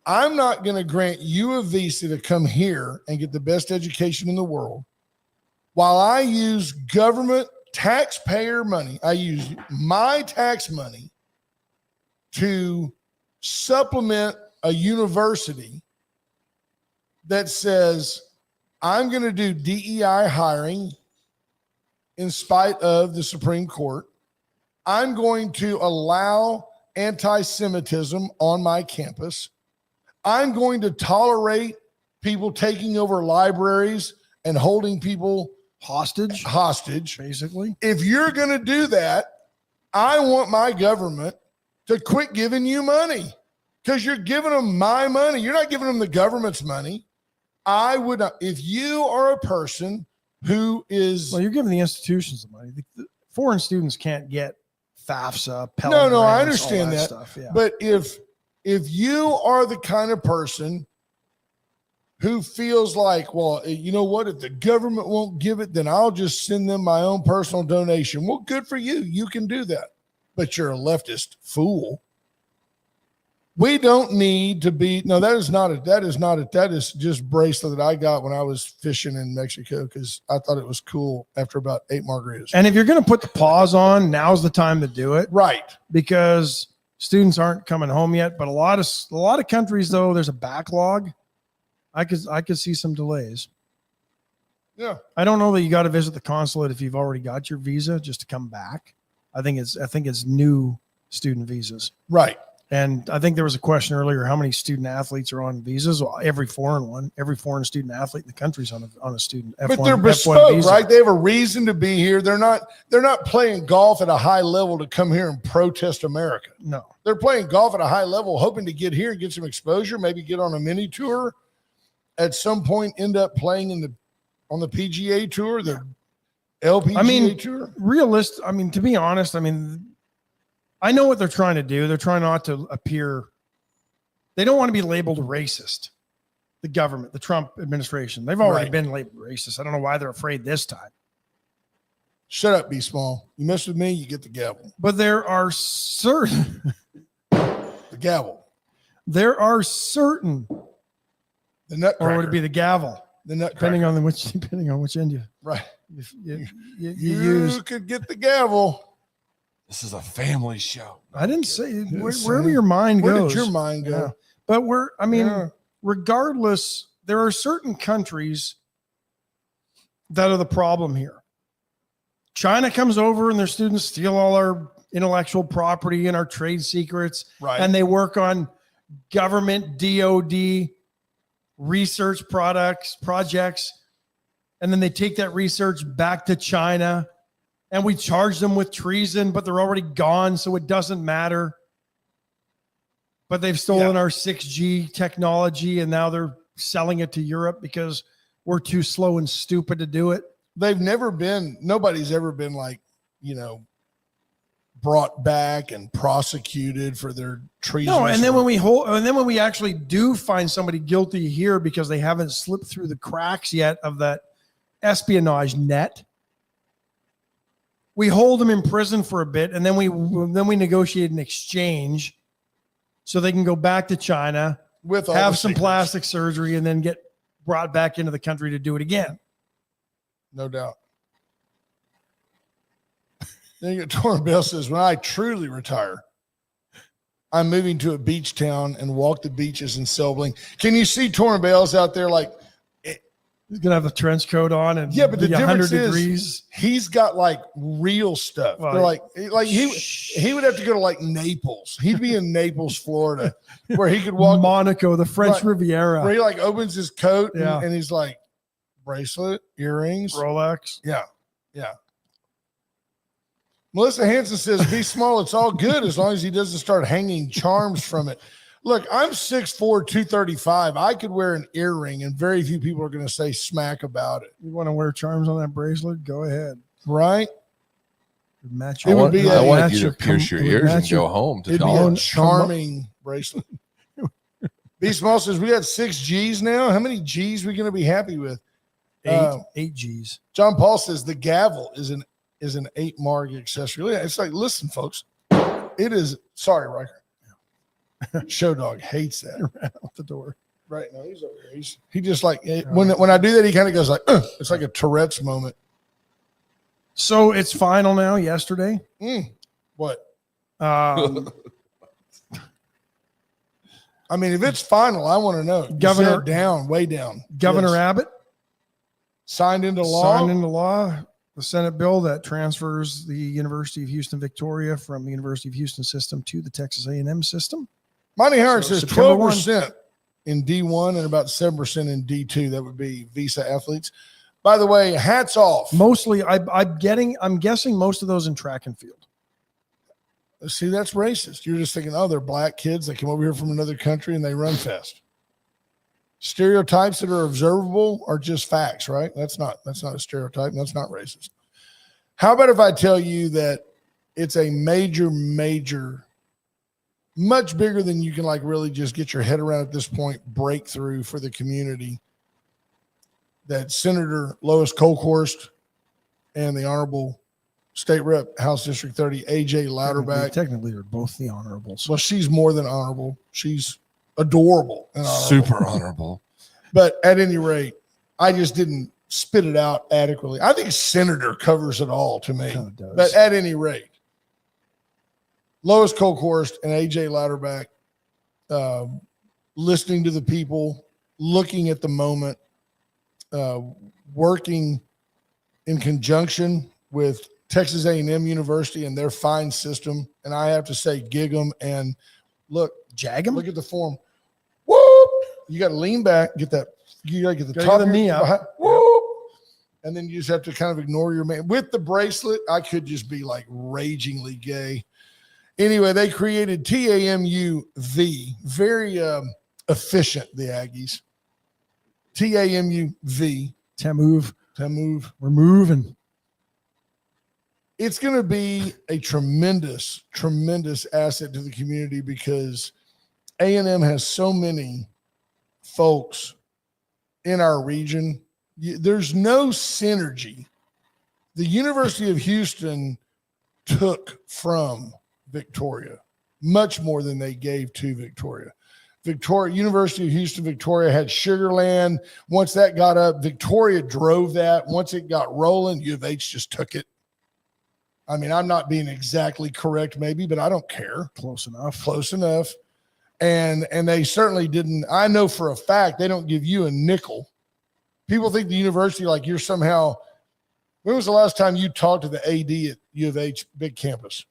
I'm not going to grant you a visa to come here and get the best education in the world while I use government taxpayer money. I use my tax money to supplement a university that says, I'm going to do DEI hiring in spite of the Supreme Court. I'm going to allow anti-Semitism on my campus. I'm going to tolerate people taking over libraries and holding people hostage, basically. If you're going to do that, I want my government to quit giving you money because you're giving them my money. You're not giving them the government's money. I would not. If you are a person who is... Well, you're giving the institutions the money. The foreign students can't get FAFSA, Pell No, Grants, I understand that. Stuff, yeah. But if you are the kind of person who feels like, well, you know what, if the government won't give it, then I'll just send them my own personal donation. Well, good for you. You can do that. But you're a leftist fool. We don't need to be, no, that is just bracelet that I got when I was fishing in Mexico because I thought it was cool after about 8 margaritas. And if you're going to put the pause on, now's the time to do it. Right. Because students aren't coming home yet, but a lot of countries, though, there's a backlog. I could see some delays. Yeah. I don't know that you got to visit the consulate if you've already got your visa just to come back. I think it's new student visas. Right. And I think there was a question earlier, how many student athletes are on visas? Well, every foreign student athlete in the country's on a student F1. But they're bespoke, right? They have a reason to be here. They're not playing golf at a high level to come here and protest America. No. They're playing golf at a high level, hoping to get here and get some exposure, maybe get on a mini tour. At some point, end up playing on the PGA Tour, the LPGA Tour. To be honest, I know what they're trying to do. They're trying not to appear. They don't want to be labeled racist. The government, the Trump administration, they've already been labeled racist. I don't know why they're afraid this time. Shut up, be small. You mess with me, you get the gavel. But there are certain the gavel. There are certain. The nutcracker. Or would it be the gavel? The nutcracker. Depending on which end you use. You could get the gavel. This is a family show. I didn't say wherever your mind goes. Where did your mind go? Yeah. But regardless, there are certain countries that are the problem here. China comes over and their students steal all our intellectual property and our trade secrets. Right. And they work on government DOD research projects. And then they take that research back to China. And we charge them with treason, but they're already gone, so it doesn't matter. But they've stolen our 6G technology, and now they're selling it to Europe because we're too slow and stupid to do it. Nobody's ever been brought back and prosecuted for their treason. No, and then when we actually do find somebody guilty here because they haven't slipped through the cracks yet of that espionage net, we hold them in prison for a bit, and then we negotiate an exchange so they can go back to China, have some plastic surgery, and then get brought back into the country to do it again. No doubt. Then Torrin Bell says, when I truly retire, I'm moving to a beach town and walk the beaches and sell bling. Can you see Torrin Bell's out there He's gonna have the trench coat on and but the difference degrees. is he's got like real stuff. Well, They're like he would have to go to like Naples. He'd be in Naples, Florida, where he could walk Monaco, the French Riviera, where he like opens his coat Yeah. and he's like bracelet, earrings, Rolex. Yeah. Melissa Hanson says, be small. It's all good as long as he doesn't start hanging charms from it. Look, I'm 6'4", 235. I could wear an earring and very few people are going to say smack about it. You want to wear charms on that bracelet? Go ahead. Right? Match It would be I a- want match you to pierce your ears and go home to It'd be a college. charming bracelet. B Small says, we got 6 G's now. How many G's we going to be happy with? 8 G's. John Paul says the gavel is an 8 Marg accessory. It's like, listen, folks, it is. Sorry, Riker. Show Dog hates that. Out the door. Right. No, he's over here. He just like when I do that, he kind of goes like, it's like a Tourette's moment. So it's final now. Yesterday. What? Uh, I mean, if it's final, I want to know. Governor- Said down, way down. Governor Yes. Abbott signed into law. signed into law the Senate bill that transfers the University of Houston Victoria from the University of Houston system to the Texas A&M system. Monty Howard So says September 12% in D1 and about 7% in D2. That would be visa athletes. By the way, hats off. Mostly, I'm guessing most of those in track and field. See, that's racist. You're just thinking, oh, they're black kids that come over here from another country and they run fast. Stereotypes that are observable are just facts, right? That's not a stereotype. That's not racist. How about if I tell you that it's a major, much bigger than you can like really just get your head around at this point, breakthrough for the community that Senator Lois Kolkhorst and the Honorable State Rep House District 30, AJ Louderback. Technically, they're both the honorables. Well, she's more than honorable. She's adorable and honorable. Super honorable. But at any rate, I just didn't spit it out adequately. I think Senator covers it all to me. Kinda does. But at any rate, Lois Kolkhorst and AJ Louderback, listening to the people, looking at the moment, working in conjunction with Texas A&M University and their fine system. And I have to say, gig 'em and look at the form. Whoop! You got to lean back, get that. You got to get the top of the knee up. Whoop! And then you just have to kind of ignore your man. With the bracelet, I could just be like ragingly gay. Anyway, they created TAMUV, very efficient, the Aggies. TAMUV. Tamove. We're moving. It's going to be a tremendous asset to the community because A&M has so many folks in our region. There's no synergy. The University of Houston took from Victoria much more than they gave to Victoria. University of Houston, Victoria had Sugar Land. Once that got up, Victoria drove that. Once it got rolling, U of H just took it. I mean, I'm not being exactly correct maybe, but I don't care. Close enough. And they certainly didn't. I know for a fact they don't give you a nickel. People think the university, like you're somehow. When was the last time you talked to the AD at U of H big campus?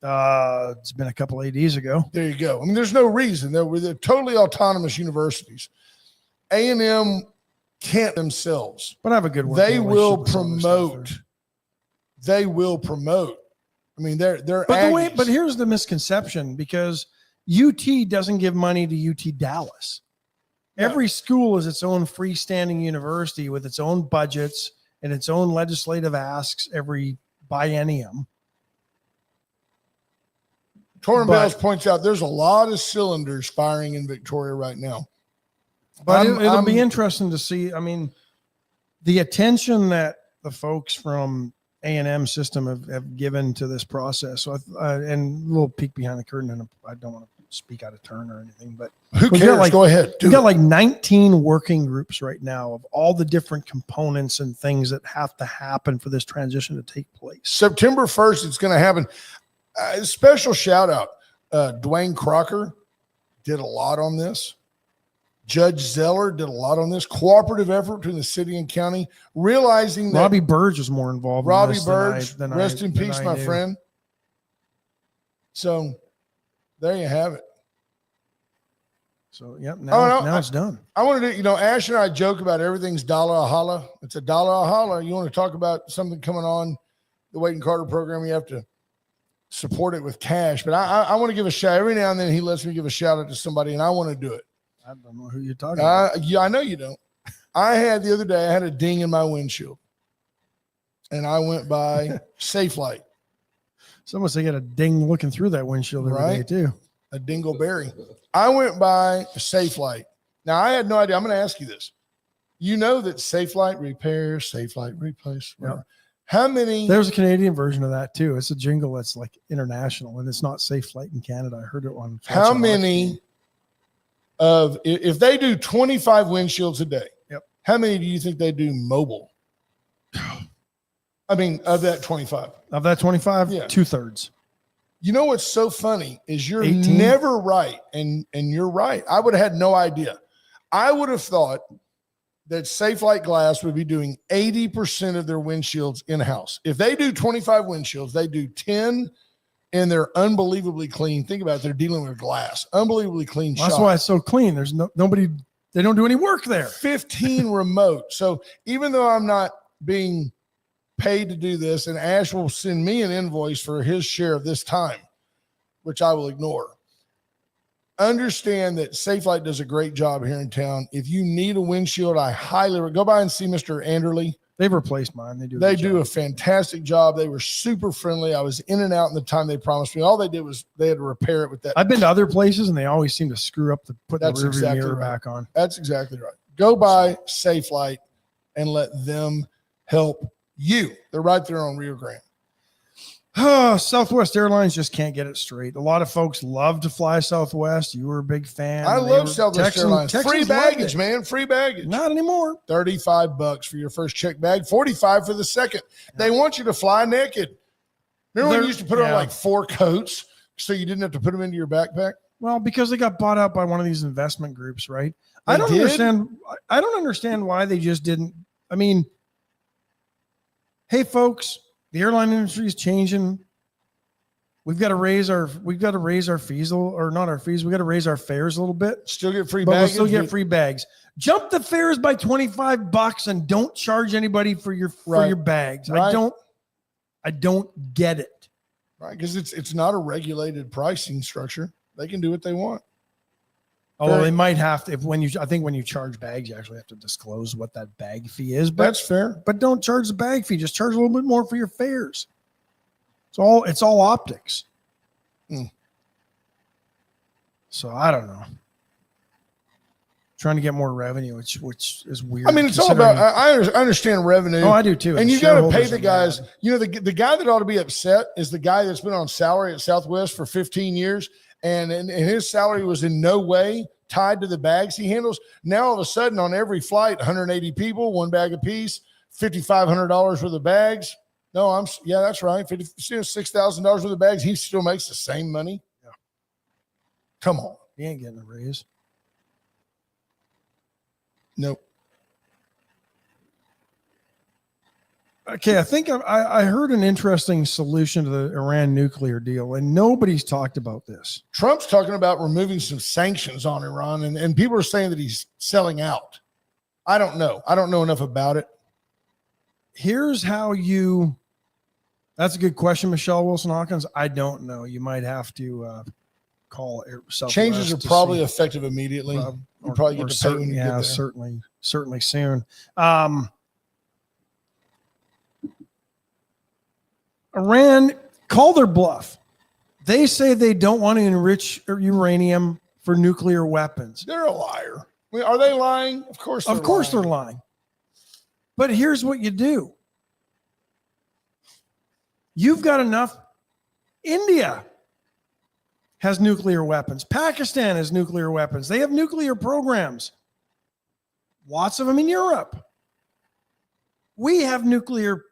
It's been a couple ADs ago. There you go. I mean, there's no reason. They're totally autonomous universities. A&M can't themselves. But I have a good They will relationship with some of the staff promote. They will promote. I mean, they're but here's the misconception because UT doesn't give money to UT Dallas. No. Every school is its own freestanding university with its own budgets and its own legislative asks every biennium. Torrin Bells points out there's a lot of cylinders firing in Victoria right now. But it'll be interesting to see. I mean, the attention that the folks from A&M system have given to this process. So, and a little peek behind the curtain, and I don't want to speak out of turn or anything, but who cares? Go ahead. We've got like 19 working groups right now of all the different components and things that have to happen for this transition to take place. September 1st, it's going to happen. Special shout out. Dwayne Crocker did a lot on this. Judge Zeller did a lot on this cooperative effort between the city and county, realizing that Robbie Burge was more involved. Robbie in this Burge, than rest in peace, my knew. friend. So there you have it. So, yep, now it's done. I wanted to, Ash and I joke about everything's dollar a holla. It's a dollar a holla. You want to talk about something coming on the Wade and Carter program, you have to support it with cash. But I want to give a shout. Every now and then he lets me give a shout out to somebody, and I want to do it. I don't know who you're talking about. Yeah, I know you don't. The other day, I had a ding in my windshield, and I went by Safelite. Someone said you got a ding looking through that windshield every day too. A dingleberry. I went by Safelite. Now, I had no idea. I'm going to ask you this. You know that Safelite repairs, Safelite replace. Yep. How many? There's a Canadian version of that too. It's a jingle that's like international, and it's not Safelite in Canada. I heard it on. How many if they do 25 windshields a day? Yep. How many do you think they do mobile? I mean, of that 25. Of that 25, yeah. 2/3. You know what's so funny is you're 18? never right, and you're right. I would have had no idea. I would have thought that Safelite Glass would be doing 80% of their windshields in-house. If they do 25 windshields, they do 10, and they're unbelievably clean. Think about it. They're dealing with glass. Unbelievably clean shop. That's why it's so clean. There's nobody. They don't do any work there. 15 remote. So even though I'm not being paid to do this, and Ash will send me an invoice for his share of this time, which I will ignore. Understand that Safelite does a great job here in town. If you need a windshield, I highly go by and see Mr. Anderley. They've replaced mine. They do a fantastic job. They were super friendly. I was in and out in the time they promised me. All they did was they had to repair it with that. I've been to other places, and they always seem to screw up put the rearview mirror back on. That's exactly right. Go by Safelite and let them help you. They're right there on Rio Grande. Southwest Airlines just can't get it straight. A lot of folks love to fly Southwest. You were a big fan. I love Southwest Airlines. Free baggage, man. Free baggage. Not anymore. $35 for your first check bag, $45 for the second. They want you to fly naked. Remember when you used to put on like 4 coats so you didn't have to put them into your backpack? Well, because they got bought out by one of these investment groups, right? I don't understand why they just didn't. I mean, hey, folks, the airline industry is changing. We've got to raise our fees, or not our fees. We got to raise our fares a little bit. Still get free bags. We'll still get free bags. Jump the fares by $25 and don't charge anybody for your bags. Right. I don't get it. Right, because it's not a regulated pricing structure. They can do what they want. Although they might have to, I think when you charge bags, you actually have to disclose what that bag fee is. But that's fair. But don't charge the bag fee. Just charge a little bit more for your fares. It's all optics. So I don't know. Trying to get more revenue, which is weird. I mean, it's all about. I understand revenue. Oh, I do too. And you got to pay the guys. You know, the guy that ought to be upset is the guy that's been on salary at Southwest for 15 years. And his salary was in no way tied to the bags he handles. Now, all of a sudden, on every flight, 180 people, 1 bag apiece, $5,500 worth of bags. No, that's right. $6,000 worth of bags. He still makes the same money. Yeah. Come on. He ain't getting a raise. Nope. Okay, I think I heard an interesting solution to the Iran nuclear deal, and nobody's talked about this. Trump's talking about removing some sanctions on Iran, and people are saying that he's selling out. I don't know. I don't know enough about it. Here's how that's a good question, Michelle Wilson-Hawkins. I don't know. You might have to call Southwest. Changes are probably effective immediately. You probably get to pay when you get there. certainly soon. Iran called their bluff. They say they don't want to enrich uranium for nuclear weapons. They're a liar. Are they lying? Of course they're lying. But here's what you do. You've got enough. India has nuclear weapons. Pakistan has nuclear weapons. They have nuclear programs. Lots of them in Europe. We have nuclear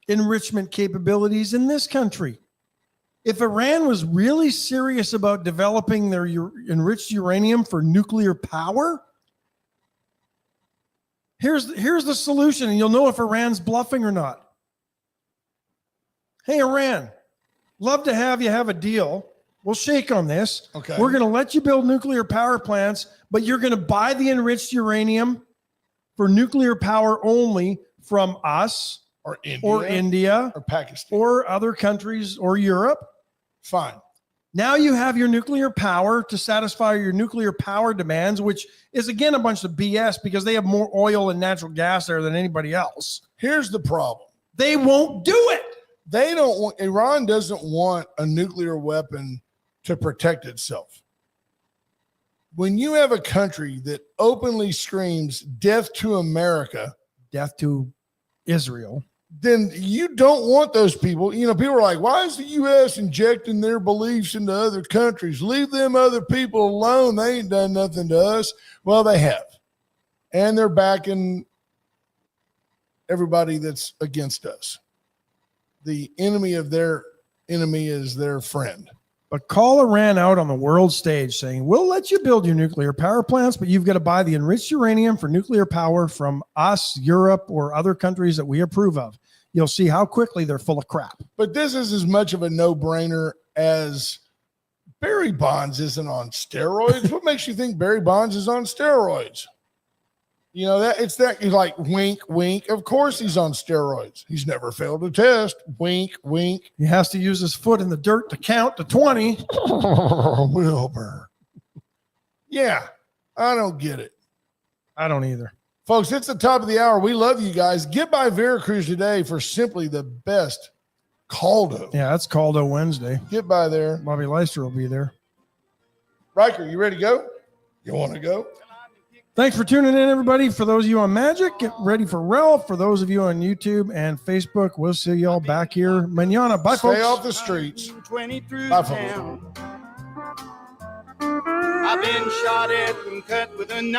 enrichment capabilities in this country. If Iran was really serious about developing their enriched uranium for nuclear power, here's the solution, and you'll know if Iran's bluffing or not. Hey, Iran, love to have you have a deal. We'll shake on this. Okay. We're going to let you build nuclear power plants, but you're going to buy the enriched uranium for nuclear power only from us Or India or Pakistan. or other countries or Europe. Fine. Now you have your nuclear power to satisfy your nuclear power demands, which is, again, a bunch of BS because they have more oil and natural gas there than anybody else. Here's the problem. They won't do it. Iran doesn't want a nuclear weapon to protect itself. When you have a country that openly screams death to America, Death to Israel. then you don't want those people. You know, people are like, why is the U.S. injecting their beliefs into other countries? Leave them other people alone. They ain't done nothing to us. Well, they have. And they're backing everybody that's against us. The enemy of their enemy is their friend. But call Iran out on the world stage saying, we'll let you build your nuclear power plants, but you've got to buy the enriched uranium for nuclear power from us, Europe, or other countries that we approve of. You'll see how quickly they're full of crap. But this is as much of a no-brainer as Barry Bonds isn't on steroids. What makes you think Barry Bonds is on steroids? You know, he's like wink, wink. Of course he's on steroids. He's never failed a test. Wink, wink. He has to use his foot in the dirt to count to 20. Wilbur. Yeah, I don't get it. I don't either. Folks, it's the top of the hour. We love you guys. Get by Veracruz today for simply the best caldo. Yeah, that's Caldo Wednesday. Get by there. Bobby Leister will be there. Riker, you ready to go? You want to go? Thanks for tuning in, everybody. For those of you on Magic, get ready for Ralph. For those of you on YouTube and Facebook, we'll see y'all back here mañana. Bye, folks. Stay off the streets. 20 through Bye, folks. town. I've been shot at and cut with a knife.